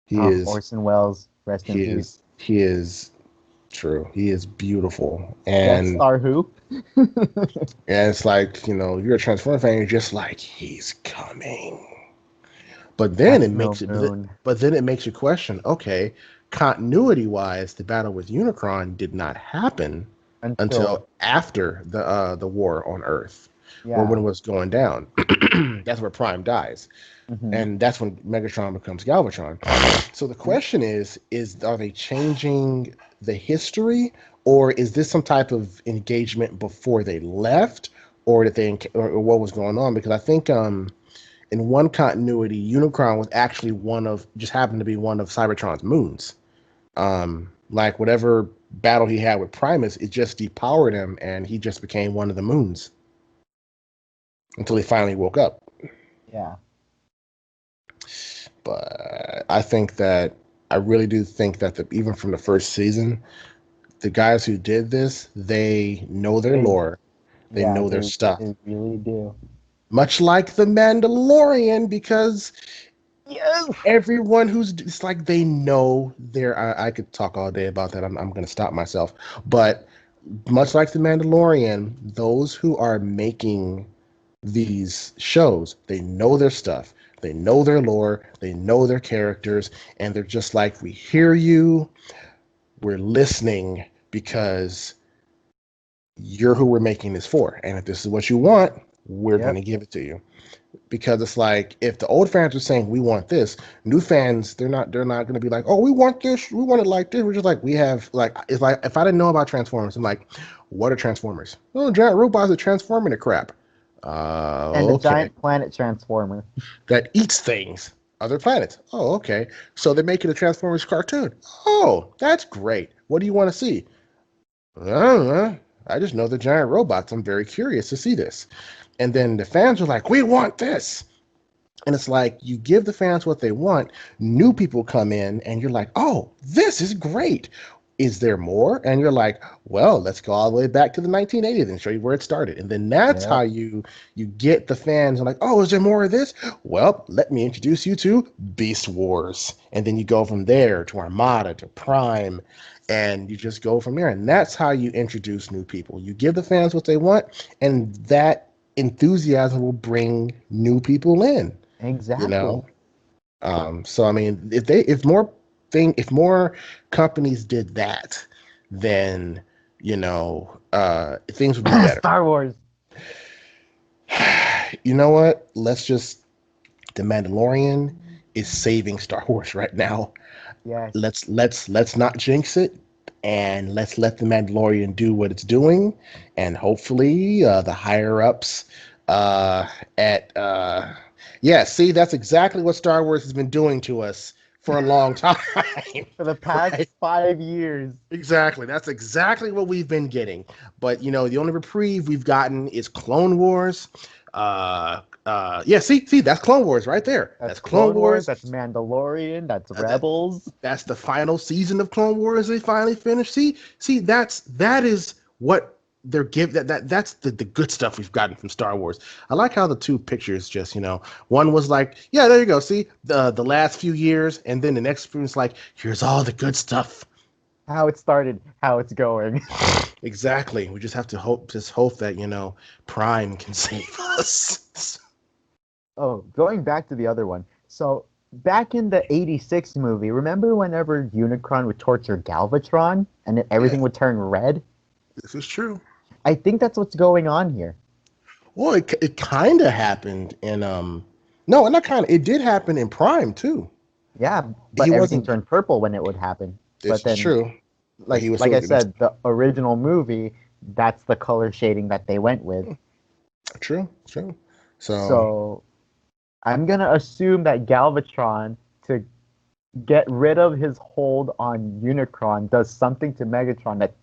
He is Orson Welles. Rest in peace. He is true. He is beautiful. And Star Who? And it's like, you're a Transformer fan, you're just like, he's coming. But then it makes you question, okay, continuity-wise, the battle with Unicron did not happen until after the war on Earth, or when it was going down. That's where Prime dies. Mm-hmm. And that's when Megatron becomes Galvatron. So the question is are they changing the history, or is this some type of engagement before they left, or or what was going on? Because I think in one continuity, Unicron was actually happened to be one of Cybertron's moons. Like whatever battle he had with Primus, it just depowered him, and he just became one of the moons until he finally woke up. Yeah. But I really do think that even from the first season, the guys who did this, they know their They lore, they yeah, know their stuff. they really do. Much like the Mandalorian, because Yes. everyone who's it's like they know their. I could talk all day about that. I'm going to stop myself. But much like the Mandalorian, those who are making these shows, they know their stuff. They know their lore. They know their characters, and they're just like, we hear you. We're listening because you're who we're making this for. And if this is what you want, we're going Yep. to give it to you. Because it's like if the old fans are saying we want this, new fans they're not going to be like, oh, we want this, we want it like this. We're just like we have like if I didn't know about Transformers, I'm like, what are Transformers? Oh, giant robots that transform into crap. And the Okay, giant planet transformer. that eats things, other planets. Oh, okay. So they're making a Transformers cartoon. Oh, that's great. What do you want to see? I don't know. I just know the giant robots. I'm very curious to see this. And then the fans are like, we want this. And it's like you give the fans what they want, new people come in, and you're like, oh, this is great. Is there more? And you're like, well, let's go all the way back to the 1980s and show you where it started. And then that's how Yep. you get the fans like, oh, is there more of this? Well, let me introduce you to Beast Wars. And then you go from there to Armada to Prime, and you just go from there. And that's how you introduce new people. You give the fans what they want, and that enthusiasm will bring new people in, you Exactly. know. So I mean, if more companies did that, then things would be better. Star Wars. You know what? The Mandalorian is saving Star Wars right now. Yes. Let's not jinx it, and let's let the Mandalorian do what it's doing, and hopefully the higher ups uh, at yeah, see, that's exactly what Star Wars has been doing to us for a long time. For the past Right? 5 years. Exactly. That's exactly what we've been getting. But the only reprieve we've gotten is Clone Wars. Yeah, see, that's Clone Wars right there. That's That's Clone Clone Wars. Wars. That's Mandalorian. That's That Rebels. that's the final season of Clone Wars they finally finished. See, that is what they're give that's the good stuff we've gotten from Star Wars. I like how the two pictures just, one was like, yeah, there you go. See, the last few years, and then the next few is like, here's all the good stuff. How it started, how it's going. Exactly. We just have to hope that, Prime can save us. Oh, going back to the other one. So, back in the 86 movie, remember whenever Unicron would torture Galvatron and Yeah, everything would turn red? this is true. I think that's what's going on here. Well, it kind of happened in no, not kind of. It did happen in Prime too. Yeah, He but everything wasn't. turned purple when it would happen. This But is then, true, but he was like so I said, the original movie, that's the color shading that they went with. true. So So, I'm gonna assume that Galvatron, to get rid of his hold on Unicron, does something to Megatron that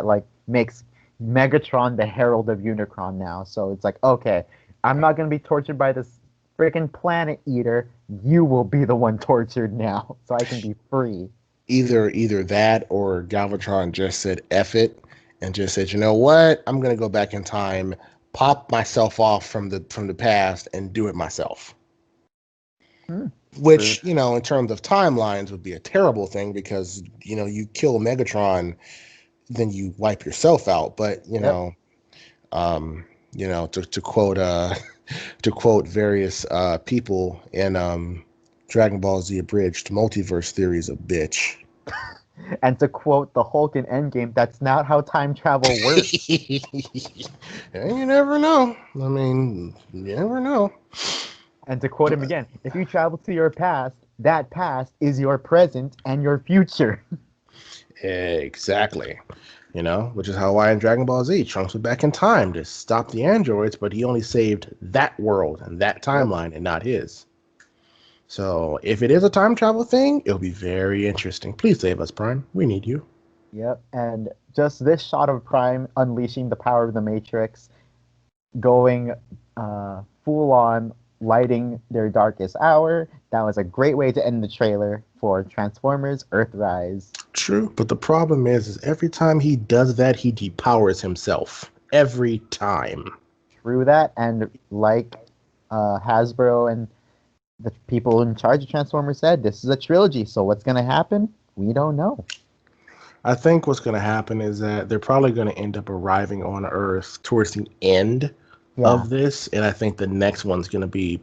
like makes Megatron the herald of Unicron now. So it's like, okay, I'm not gonna be tortured by this freaking planet eater. You will be the one tortured now, so I can be free. either that or Galvatron just said F it and just said, you know what, I'm gonna go back in time, pop myself off from the past and do it myself. Hmm, true. Which, in terms of timelines would be a terrible thing because, you kill Megatron, then you wipe yourself out. But, Yep. to quote to quote various people in Dragon Ball Z Abridged, multiverse theory is a bitch. And to quote the Hulk in Endgame, that's not how time travel works. And you never know. I mean, you never know. And to quote him But again, if you travel to your past, that past is your present and your future. exactly. Which is how why in Dragon Ball Z, Trunks went back in time to stop the androids, but he only saved that world and that Yep. timeline and not his. So if it is a time travel thing, it'll be very interesting. Please save us, Prime. We need you. Yep. And just this shot of Prime unleashing the power of the Matrix, going full on lighting their darkest hour. That was a great way to end the trailer for Transformers Earthrise. True, but the problem is every time he does that, he depowers himself. Every time. Through that, and like Hasbro and the people in charge of Transformers said, this is a trilogy, so what's going to happen? We don't know. I think what's going to happen is that they're probably going to end up arriving on Earth towards the end of this, and I think the next one's going to be.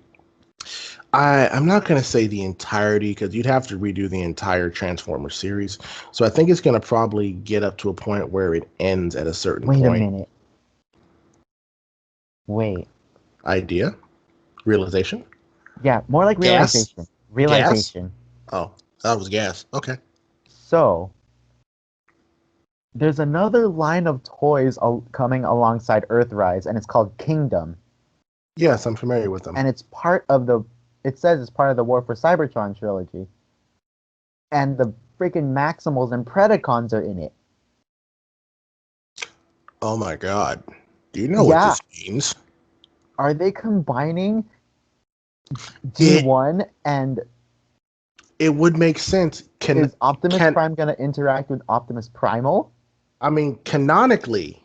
I'm not going to say the entirety because you'd have to redo the entire Transformers series. So I think it's going to probably get up to a point where it ends at a certain point. Wait a minute. Wait. Idea? Realization? Yeah, more like realization. Gas? Realization. Gas? Oh, that was gas. Okay. So, there's another line of toys coming alongside Earthrise, and it's called Kingdom. Yes, I'm familiar with them. And it's part of the. It says it's part of the War for Cybertron trilogy. And the freaking Maximals and Predacons are in it. Oh my god. Do you know what this means? Are they combining G1 and... It would make sense. Is Optimus Prime going to interact with Optimus Primal? I mean, canonically,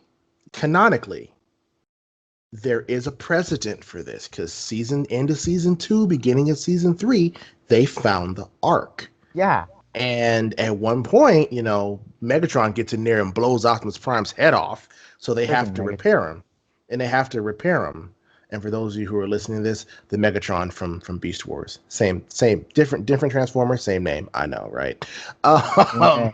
there is a precedent for this because end of season 2, beginning of season 3, they found the Ark. Yeah. And at one point, Megatron gets in there and blows Optimus Prime's head off. So they have to repair him. And for those of you who are listening to this, the Megatron from Beast Wars. Same, different Transformer, same name. I know, right? But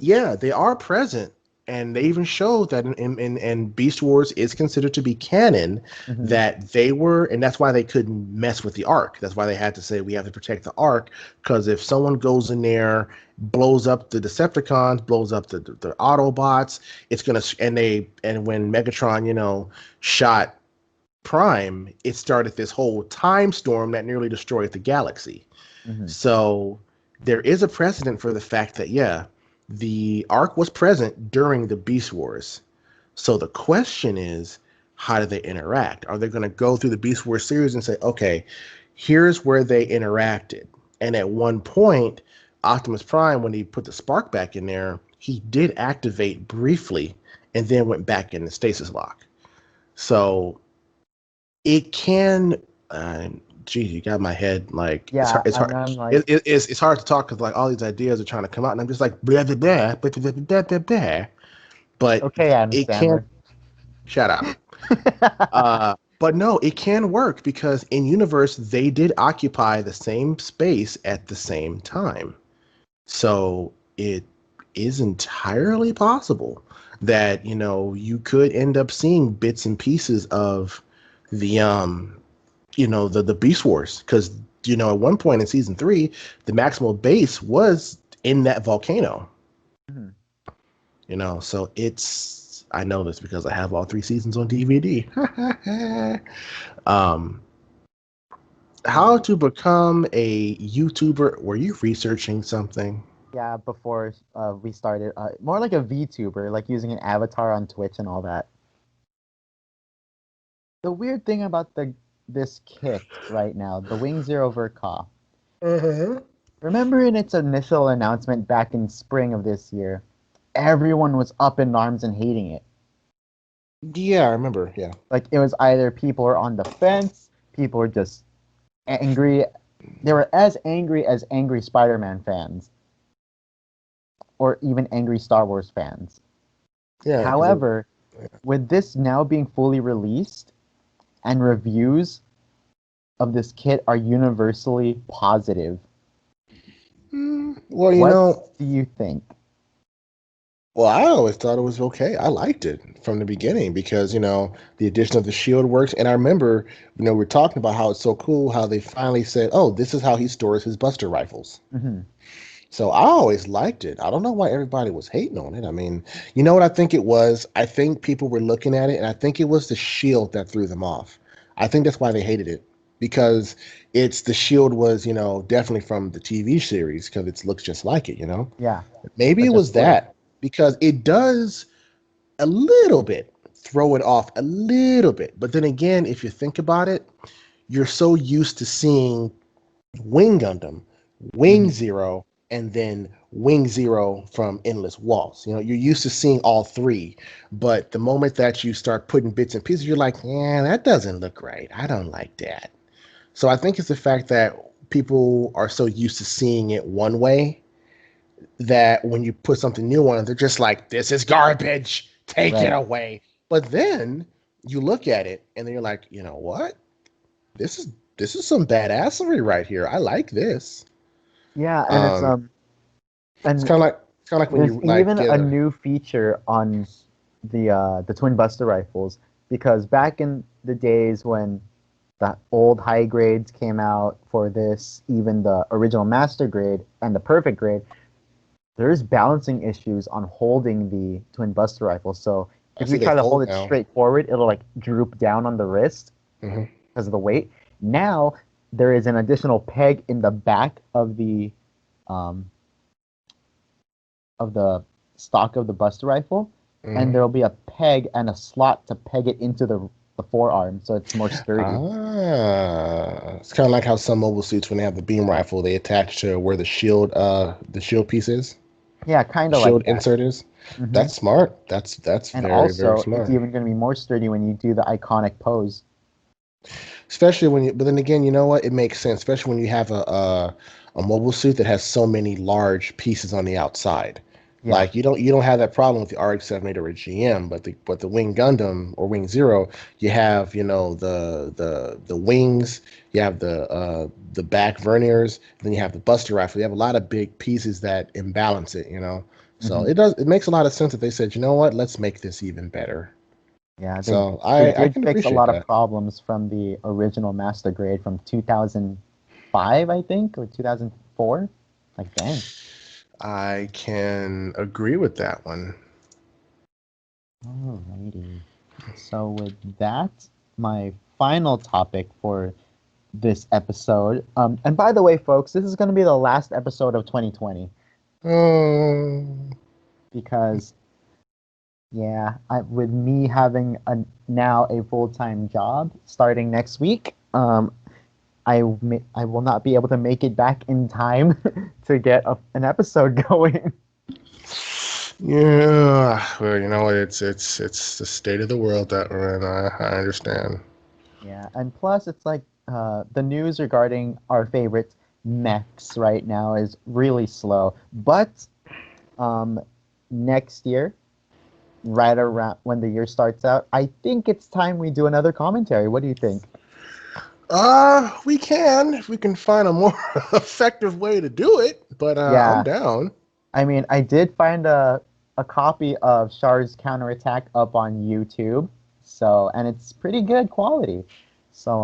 yeah, they are present. And they even showed that in Beast Wars is considered to be canon, that they were, and that's why they couldn't mess with the Ark. That's why they had to say we have to protect the Ark, because if someone goes in there, blows up the Decepticons, blows up the Autobots, it's gonna. And when Megatron, shot Prime, it started this whole time storm that nearly destroyed the galaxy. So there is a precedent for the fact that the Ark was present during the Beast Wars. So the question is, how do they interact? Are they going to go through the Beast Wars series and say, okay, here's where they interacted? And at one point, Optimus Prime, when he put the spark back in there, he did activate briefly and then went back in the stasis lock. So it can... Geez, you got my head like it's hard. It's hard to talk because like all these ideas are trying to come out, and I'm just like blah blah blah blah blah blah blah blah. But okay, it can't. Shut up. But no, it can work because in universe they did occupy the same space at the same time, so it is entirely possible that you could end up seeing bits and pieces of the the Beast Wars, because at one point in season 3, the Maximal base was in that volcano. So it's, I know this because I have all 3 seasons on DVD. How to become a YouTuber? Were you researching something? Yeah, before we started, more like a VTuber, like using an avatar on Twitch and all that. The weird thing about this kit right now, the Wing Zero Verka. Remember in its initial announcement back in spring of this year, everyone was up in arms and hating it. Yeah, I remember, yeah. Like, it was either people were on the fence, people were just angry. They were as angry Spider-Man fans. Or even angry Star Wars fans. Yeah. However, with this now being fully released, and reviews of this kit are universally positive. Well, what do you think? Well, I always thought it was okay. I liked it from the beginning because, the addition of the shield works. And I remember, we're talking about how it's so cool how they finally said, oh, this is how he stores his Buster rifles. So I always liked it. I don't know why everybody was hating on it. I mean, you know what I think it was? I think people were looking at it, and I think it was the shield that threw them off. I think that's why they hated it, because the shield was, definitely from the TV series because it looks just like it, Yeah. Maybe it was that, because it does a little bit throw it off a little bit. But then again, if you think about it, you're so used to seeing Wing Gundam, Wing Zero, and then Wing Zero from Endless Waltz. You know, you're used to seeing all three, but the moment that you start putting bits and pieces, you're like, yeah, that doesn't look right. I don't like that. So I think it's the fact that people are so used to seeing it one way that when you put something new on it, they're just like, this is garbage. Take it Right. away. But then you look at it and then you're like, you know what? This is some badassery right here. I like this. Yeah, and Um, it's and kind of like when there's you like even get a a new feature on the twin buster rifles, because back in the days when the old high grades came out for this, even the original master grade and the perfect grade, there's balancing issues on holding the twin buster rifle. So I if see you they try to hold fold it now. straight forward, it'll like droop down on the wrist Hmm. because of the weight. Now there is an additional peg in the back um, of the stock of the buster rifle, and Hmm. there'll be a peg and a slot to peg it into the forearm, so it's more sturdy. It's kind of like how some mobile suits, when they have the beam rifle, they attach to where the shield piece is, Yeah, the kind of like shield that. insert is. Hmm. That's smart. That's And very, very also, it's smart. even going to be more sturdy when you do the iconic pose. Especially when you, but then again, you know what? It makes sense, especially when you have a mobile suit that has so many large pieces on the outside. Yeah. Like you don't have that problem with the RX-78 or a GM, but the Wing Gundam or Wing Zero, you have the wings, you have the back verniers, then you have the Buster rifle. You have a lot of big pieces that imbalance it, you know. So Hmm. it makes a lot of sense that they said, you know what, let's make this even better. Yeah, So they I did can fix a appreciate lot of that. problems from the original master grade from 2005, I think, or 2004. Like, dang. I can agree with that one. Alrighty. So with that, my final topic for this episode. And by the way, folks, this is going to be the last episode of 2020 Oh, because, yeah, with me having now a full-time job starting next week, I will not be able to make it back in time to get an episode going. yeah. Well, you know what? It's the state of the world that we're in. I understand. Yeah, and plus it's like the news regarding our favorite mechs right now is really slow. But um, next year, right around when the year starts out, I think it's time we do another commentary. What do you think? We can if we can find a more effective way to do it. But I'm Yeah, down. I mean, I did find a copy of Char's Counterattack up on YouTube, so and it's pretty good quality. So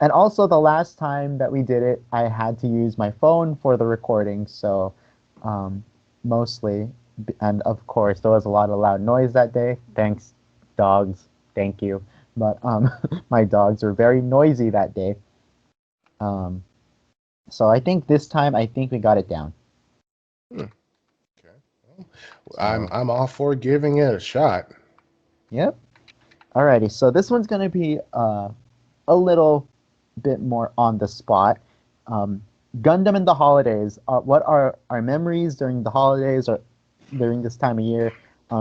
and also the last time that we did it, I had to use my phone for the recording, so um, mostly, and of course there was a lot of loud noise that day. Thanks, dogs. Thank you. But my dogs were very noisy that day. Um, so I think this time I think we got it down. Hmm, okay. Well, So I'm all for giving it a shot. yep. Alrighty, so this one's gonna be a little bit more on the spot. Um, Gundam in the holidays. What are our memories during the holidays or during this time of year?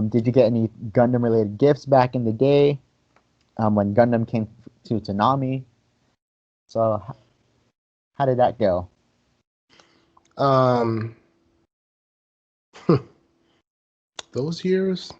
Did you get any Gundam related gifts back in the day when Gundam came to Toonami? So how did that go? Um, those years,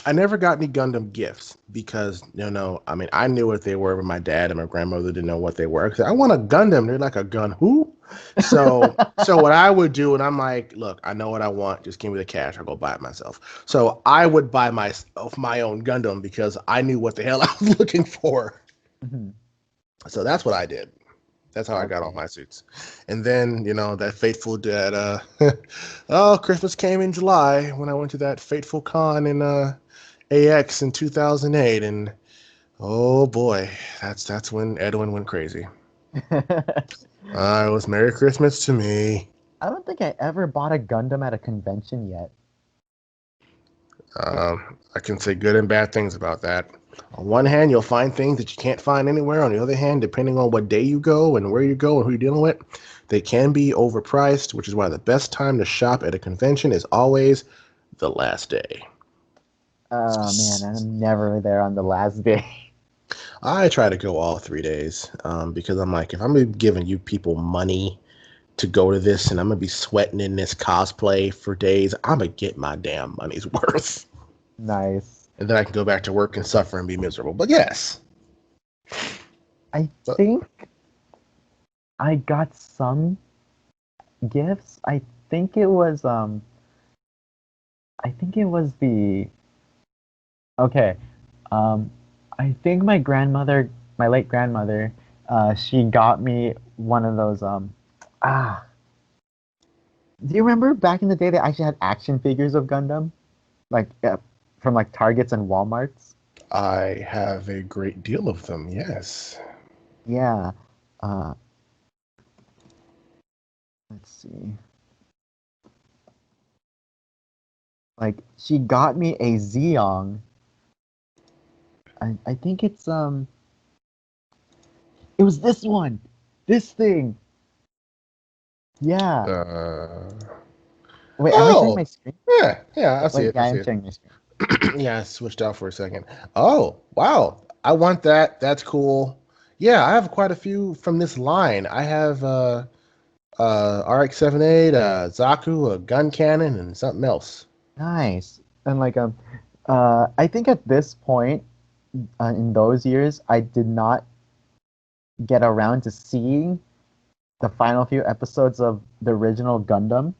I never got any Gundam gifts because I mean, I knew what they were, but my dad and my grandmother didn't know what they were. I said, I want a Gundam. They're like, a gun who? So what I would do, and I'm like, look, I know what I want. Just give me the cash. I'll go buy it myself. So I would buy myself my own Gundam because I knew what the hell I was looking for. Mhm. So that's what I did. That's how I got all Okay. my suits. And then, that fateful that oh, Christmas came in July when I went to that fateful con in AX in 2008, and oh boy, that's when Edwin went crazy. It was Merry Christmas to me. I don't think I ever bought a Gundam at a convention yet. I can say good and bad things about that. On one hand, you'll find things that you can't find anywhere. On the other hand, depending on what day you go and where you go and who you're dealing with, they can be overpriced, which is why the best time to shop at a convention is always the last day. Oh man, I'm never there on the last day. I try to go all 3 days because I'm like, if I'm gonna be giving you people money to go to this and I'm gonna be sweating in this cosplay for days, I'm gonna get my damn money's worth. Nice. And then I can go back to work and suffer and be miserable. But yes. I But- think I got some gifts. Think it was I think it was the okay. I think my late grandmother, she got me one of those ah. Do you remember back in the day they actually had action figures of Gundam? Like from like Targets and Walmarts? I have a great deal of them, yes. Yeah. Uh let's see. Like she got me a Zeong. I think it's it was this one. This thing. Yeah. Wait, am I sharing my screen? Yeah, I see Wait, it. yeah, I I see am it. sharing my screen. Yeah, I switched out for a second. Oh, wow. I want that. That's cool. Yeah, I have quite a few from this line. I have RX-78, Zaku, a gun cannon, and something else. Nice. And like I think at this point in those years I did not get around to seeing the final few episodes of the original Gundam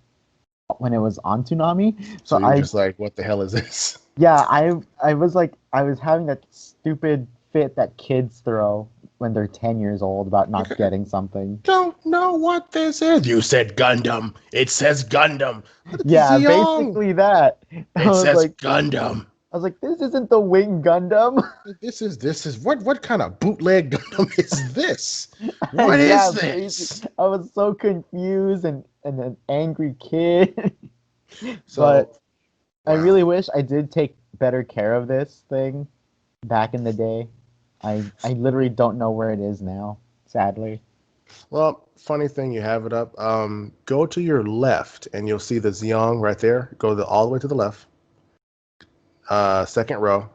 when it was on Toonami. So So you're just like, what the hell is this? yeah, I was like I was having that stupid fit that kids throw when they're 10 years old about not getting something. Don't know what this is. You said Gundam. It says Gundam. But it's Yeah, Zeong. basically that. It says Gundam. I was like, this isn't the Wing Gundam. This is what kind of bootleg Gundam is this? What Yeah, is this? I was so confused and an angry kid. So, But I wow. really wish I did take better care of this thing back in the day. I literally don't know where it is now, sadly. Well, funny thing, you have it up. Go to your left, and you'll see the Zeong right there. Go all the way to the left. Second row,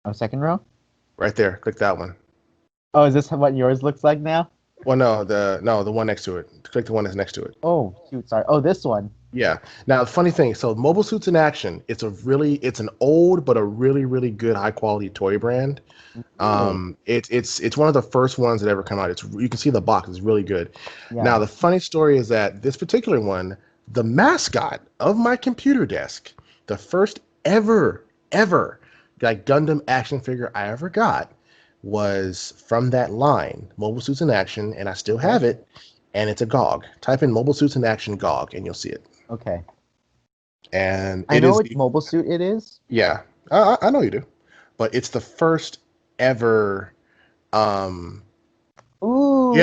Oh, second row? right there. Click that one. Oh, is this what yours looks like now? Well, no, the one next to it. Click the one that's next to it. Oh, shoot, sorry. Oh, this one. Yeah. Now, the funny thing, so Mobile Suits in Action, it's an old but a really, really good high quality toy brand. It's one of the first ones that ever come out. You can see the box is really good. Yeah. Now, the funny story is that this particular one, the mascot of my computer desk, the first ever like Gundam action figure I ever got was from that line, Mobile Suits in Action, and I still have it, and it's a GOG. Type in Mobile Suits in Action GOG, and you'll see it. Okay. And I know which mobile suit it is. Yeah, I know you do, but it's the first ever. Ooh.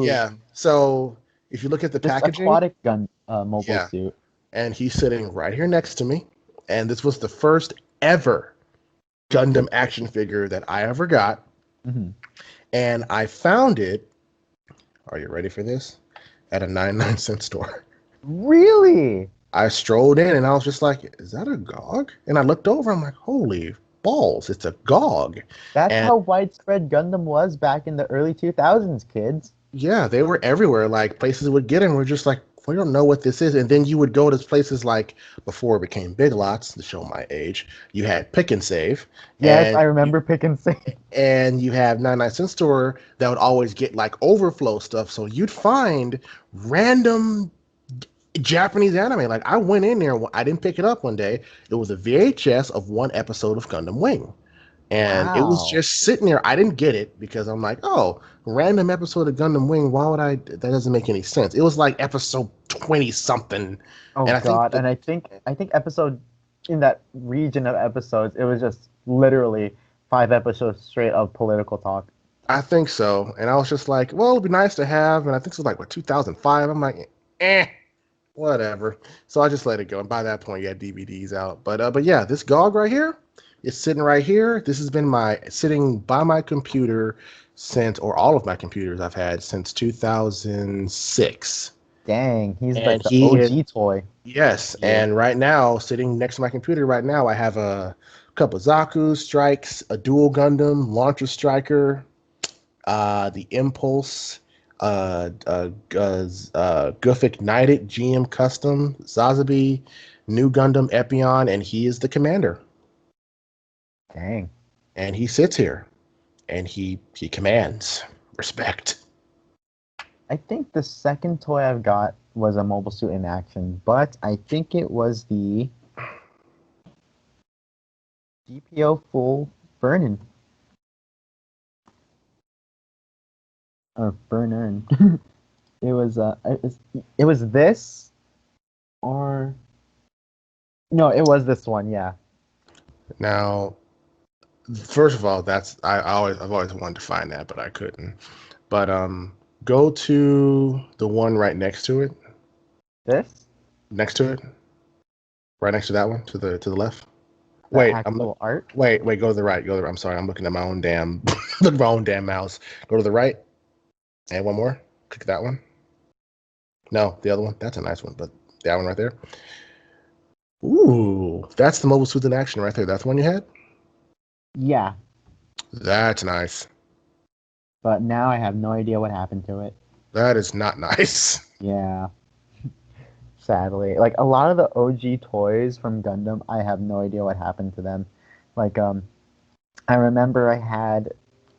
Yeah. So if you look at the This packaging, aquatic gun mobile suit. and he's sitting right here next to me, and this was the first ever Gundam action figure that I ever got, and I found it. Are you ready for this? At a 99-cent store. Really? I strolled in and I was just like, is that a GOG? And I looked over, I'm like, holy balls, it's a GOG. That's how widespread Gundam was back in the early 2000s, kids. Yeah, they were everywhere. Like, places would get them, we're just like, we don't know what this is. And then you would go to places like, before it became Big Lots, to show my age, you had Pick and Save. Yes, I remember Pick and Save. And you have 99-cent store that would always get like overflow stuff. So you'd find random Japanese anime. Like, I went in there, I didn't pick it up one day. It was a VHS of one episode of Gundam Wing. And it was just sitting there. I didn't get it because I'm like, oh, random episode of Gundam Wing. Why would I? That doesn't make any sense. It was like episode 20 something. Oh, and I think episode in that region of episodes, it was just literally 5 episodes straight of political talk. I think so. And I was just like, well, it'd be nice to have. And I think it was like, what, 2005? I'm like, Whatever. So I just let it go. And by that point, you had DVDs out. But yeah, this GOG right here is sitting right here. This has been sitting by my computer since, or all of my computers I've had since 2006. Dang, he's like And the he is, OG toy. yes. Yeah. And right now, sitting next to my computer right now, I have a couple of Zaku strikes, a dual Gundam, Launcher Striker, the Impulse, BucketKnight GM Custom, Zazabi, New Gundam Epion, and he is the commander. Dang. And he sits here, and he commands respect. I think the second toy I've got was a mobile suit in action, but I think it was the GPO full Vernon. Or Vernon. It was this or no, it was this one, yeah. Now, first of all, I've always wanted to find that, but I couldn't. But go to the one right next to it. This? Next to it. Right next to that one, to the left. The Wait, actual art? wait, go to the right. Go to the, I'm sorry, I'm looking at my own damn look at my own damn mouse. Go to the right. And one more. Click that one. No, the other one. That's a nice one, but that one right there. Ooh, that's the mobile suit in action right there. That's the one you had? Yeah. That's nice. But now I have no idea what happened to it. That is not nice. Yeah. Sadly. Like a lot of the OG toys from Gundam, I have no idea what happened to them. Like I remember I had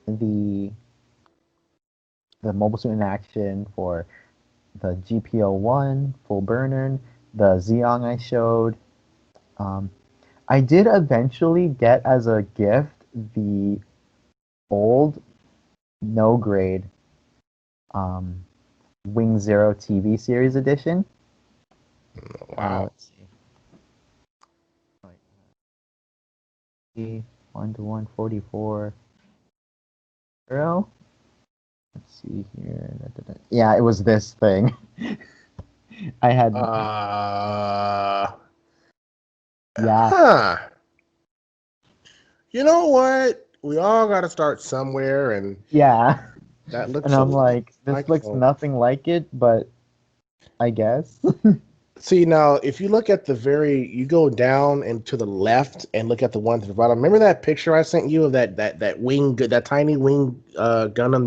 the mobile suit in action for the GPO-1 full burner, the Zeong I showed. I did eventually get as a gift the old no grade Wing Zero TV series edition. Wow. Let's see. 1-to-1 44. Zero. Let's see here. Yeah, it was this thing. I had yeah. Huh. You know what? We all got to start somewhere, and Yeah. that looks And a I'm lot like, this like looks home. nothing like it, but I guess. See, now, if you look at you go down and to the left and look at the one to the bottom. Remember that picture I sent you of that wing, that tiny wing Gundam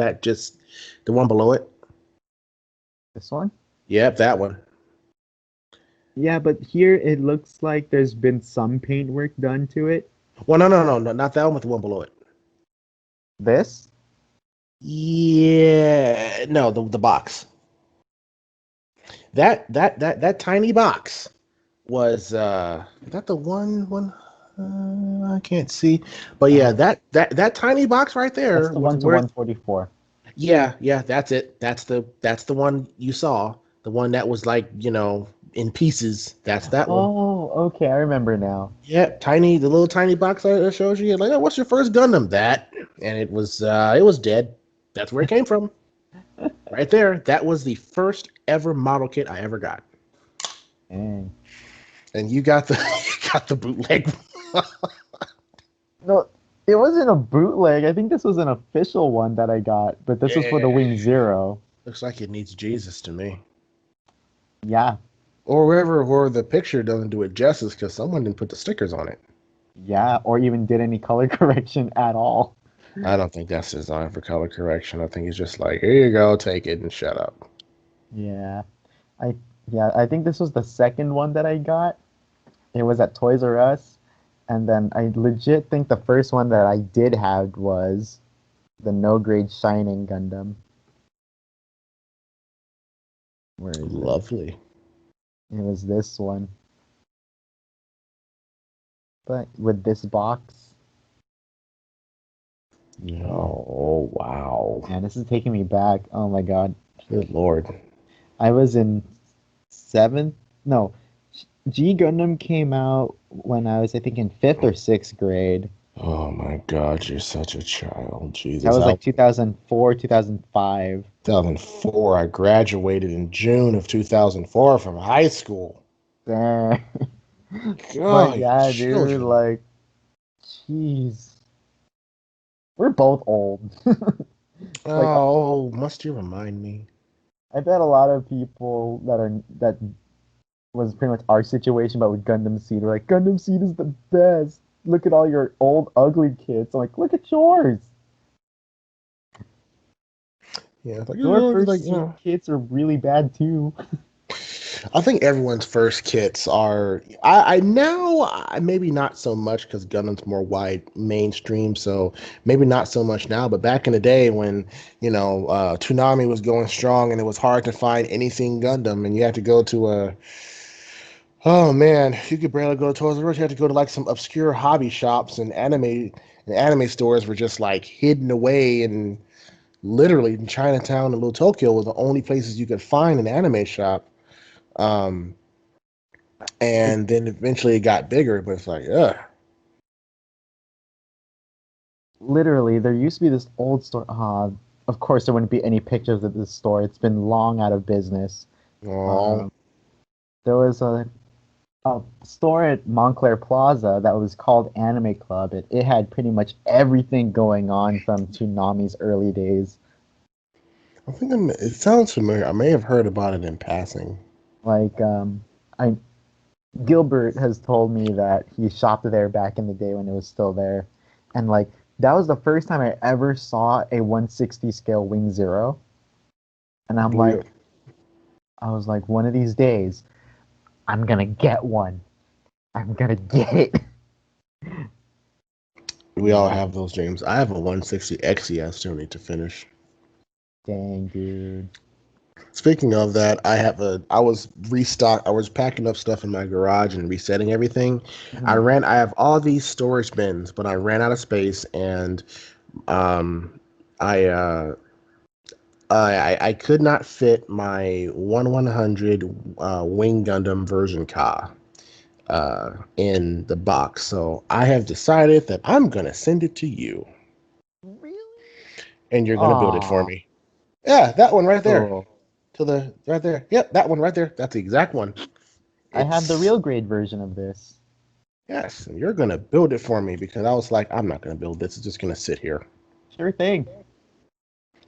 the one below it? This one? Yep, that one. Yeah, but here it looks like there's been some paintwork done to it. Well, no, not that one, but the one below it. This? Yeah, no, the box. That tiny box was that the one I can't see, but yeah, that tiny box right That's there the was one to where. 144. Yeah, that's it. That's the one you saw. The one that was like, in pieces. That's that one. Oh, okay, I remember now. Yeah, the little tiny box I showed you. Like, oh, what's your first Gundam? That, and it was dead. That's where it came from. Right there. That was the first ever model kit I ever got. Dang. And you got the you got the bootleg. No, it wasn't a bootleg. I think this was an official one that I got, but this was for the Yeah. Wing Zero. Looks like it needs Jesus to me. Yeah, Or where the picture doesn't do it justice because someone didn't put the stickers on it. yeah, or even did any color correction at all. I don't think that's designed for color correction. I think it's just like, here you go, take it and shut up. Yeah, I I think this was the second one that I got. It was at Toys R Us, and then I legit think the first one that I did have was the no grade Shining Gundam. Where is it? Lovely. It was this one, but with this box. Yeah. Oh, wow. Man, this is taking me back. Oh my God. Good Lord. I was in seventh. No, G Gundam came out when I was, I think, in fifth or sixth grade. Oh my God, you're such a child. That Jesus. was like 2004, 2005. 2004. I graduated in June of 2004 from high school. Dang. But God, you yeah, dude, children. like, jeez. We're both old. Like, Oh, must you remind me? I bet a lot of people that was pretty much our situation, but with Gundam Seed, we're like, Gundam Seed is the best. Look at all your old, ugly kids. I'm like, look at yours. Yeah, it's like, Your like, first Seed kits are really bad too. I think everyone's first kits are. I now maybe not so much because Gundam's more wide mainstream, so maybe not so much now. But back in the day when Toonami was going strong and it was hard to find anything Gundam, and you had to go to a oh man, you could barely go to Toys R Us. You had to go to like some obscure hobby shops and anime stores were just like hidden away and literally in Chinatown and Little Tokyo were the only places you could find an anime shop. Um, Like, and then eventually it got bigger, but it's like, ugh. literally, there used to be this old store. Of course, there wouldn't be any pictures of this store. It's been long out of business. Oh, Um, there was a store at Montclair Plaza that was called Anime Club. It had pretty much everything going on from Toonami's early days. it sounds familiar. I may have heard about it in passing. Like, I Gilbert has told me that he shopped there back in the day when it was still there, and like that was the first time I ever saw a 160 scale Wing Zero, and We I was like, one of these days, I'm gonna get one. I'm gonna get it. we all Yeah, have those dreams. I have a 160 XE I still need to finish. dang, dude. Speaking of that, I was restock I was packing up stuff in my garage and resetting everything. Mhm. I have all these storage bins, but I ran out of space and um I I could not fit my 1/100 Wing Gundam version car in the box. So I have decided that I'm gonna send it to you Really? and you're gonna build it for Aw, me. Yeah, that one right there. cool. To the right there. Yep, that one right there. That's the exact one. I have the It's real grade version of this. yes, and you're gonna build it for me because I was like, I'm not gonna build this. It's just gonna sit here. Sure thing.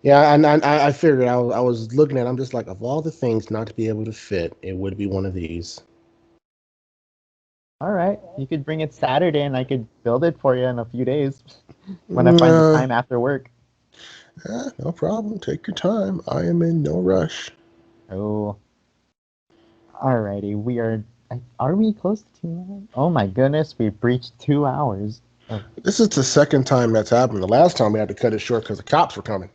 Yeah, and I figured I was looking at. I'm just like, of all the things not to be able to fit, it would be one of these. All right, you could bring it Saturday, and I could build it for you in a few days when I find the Uh, time after work. no problem. Take your time. I am in no rush. Oh, alrighty. Are we close to 2 hours? Oh my goodness, we've breached 2 hours. Of... This is the second time that's happened. The last time we had to cut it short because the cops were coming.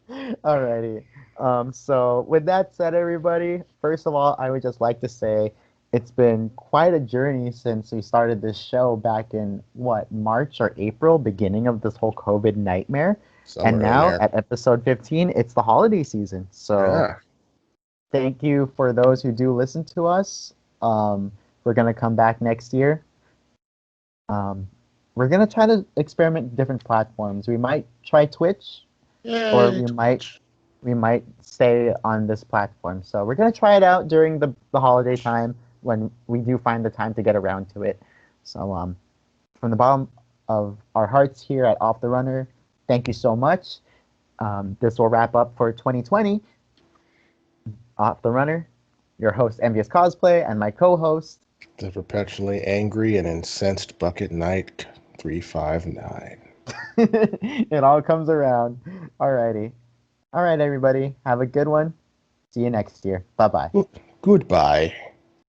Alrighty. So with that said, everybody, first of all, I would just like to say it's been quite a journey since we started this show back in what, March or April, beginning of this whole COVID nightmare. And Somewhere in now there. at episode 15, it's the holiday season. So Yeah. thank you for those who do listen to us. Um, we're gonna come back next year. Um, we're gonna try to experiment with different platforms. We might try Twitch, or Yay, Twitch. we might stay on this platform. So we're gonna try it out during the holiday time when we do find the time to get around to it. So from the bottom of our hearts here at Off the Runner, thank you so much. This will wrap up for 2020. Off the Runner, your host MVious Cosplay, and my co-host. The perpetually angry and incensed BucketKnight 359. It all comes around. Alrighty. All right, everybody. Have a good one. See you next year. Bye bye. Goodbye.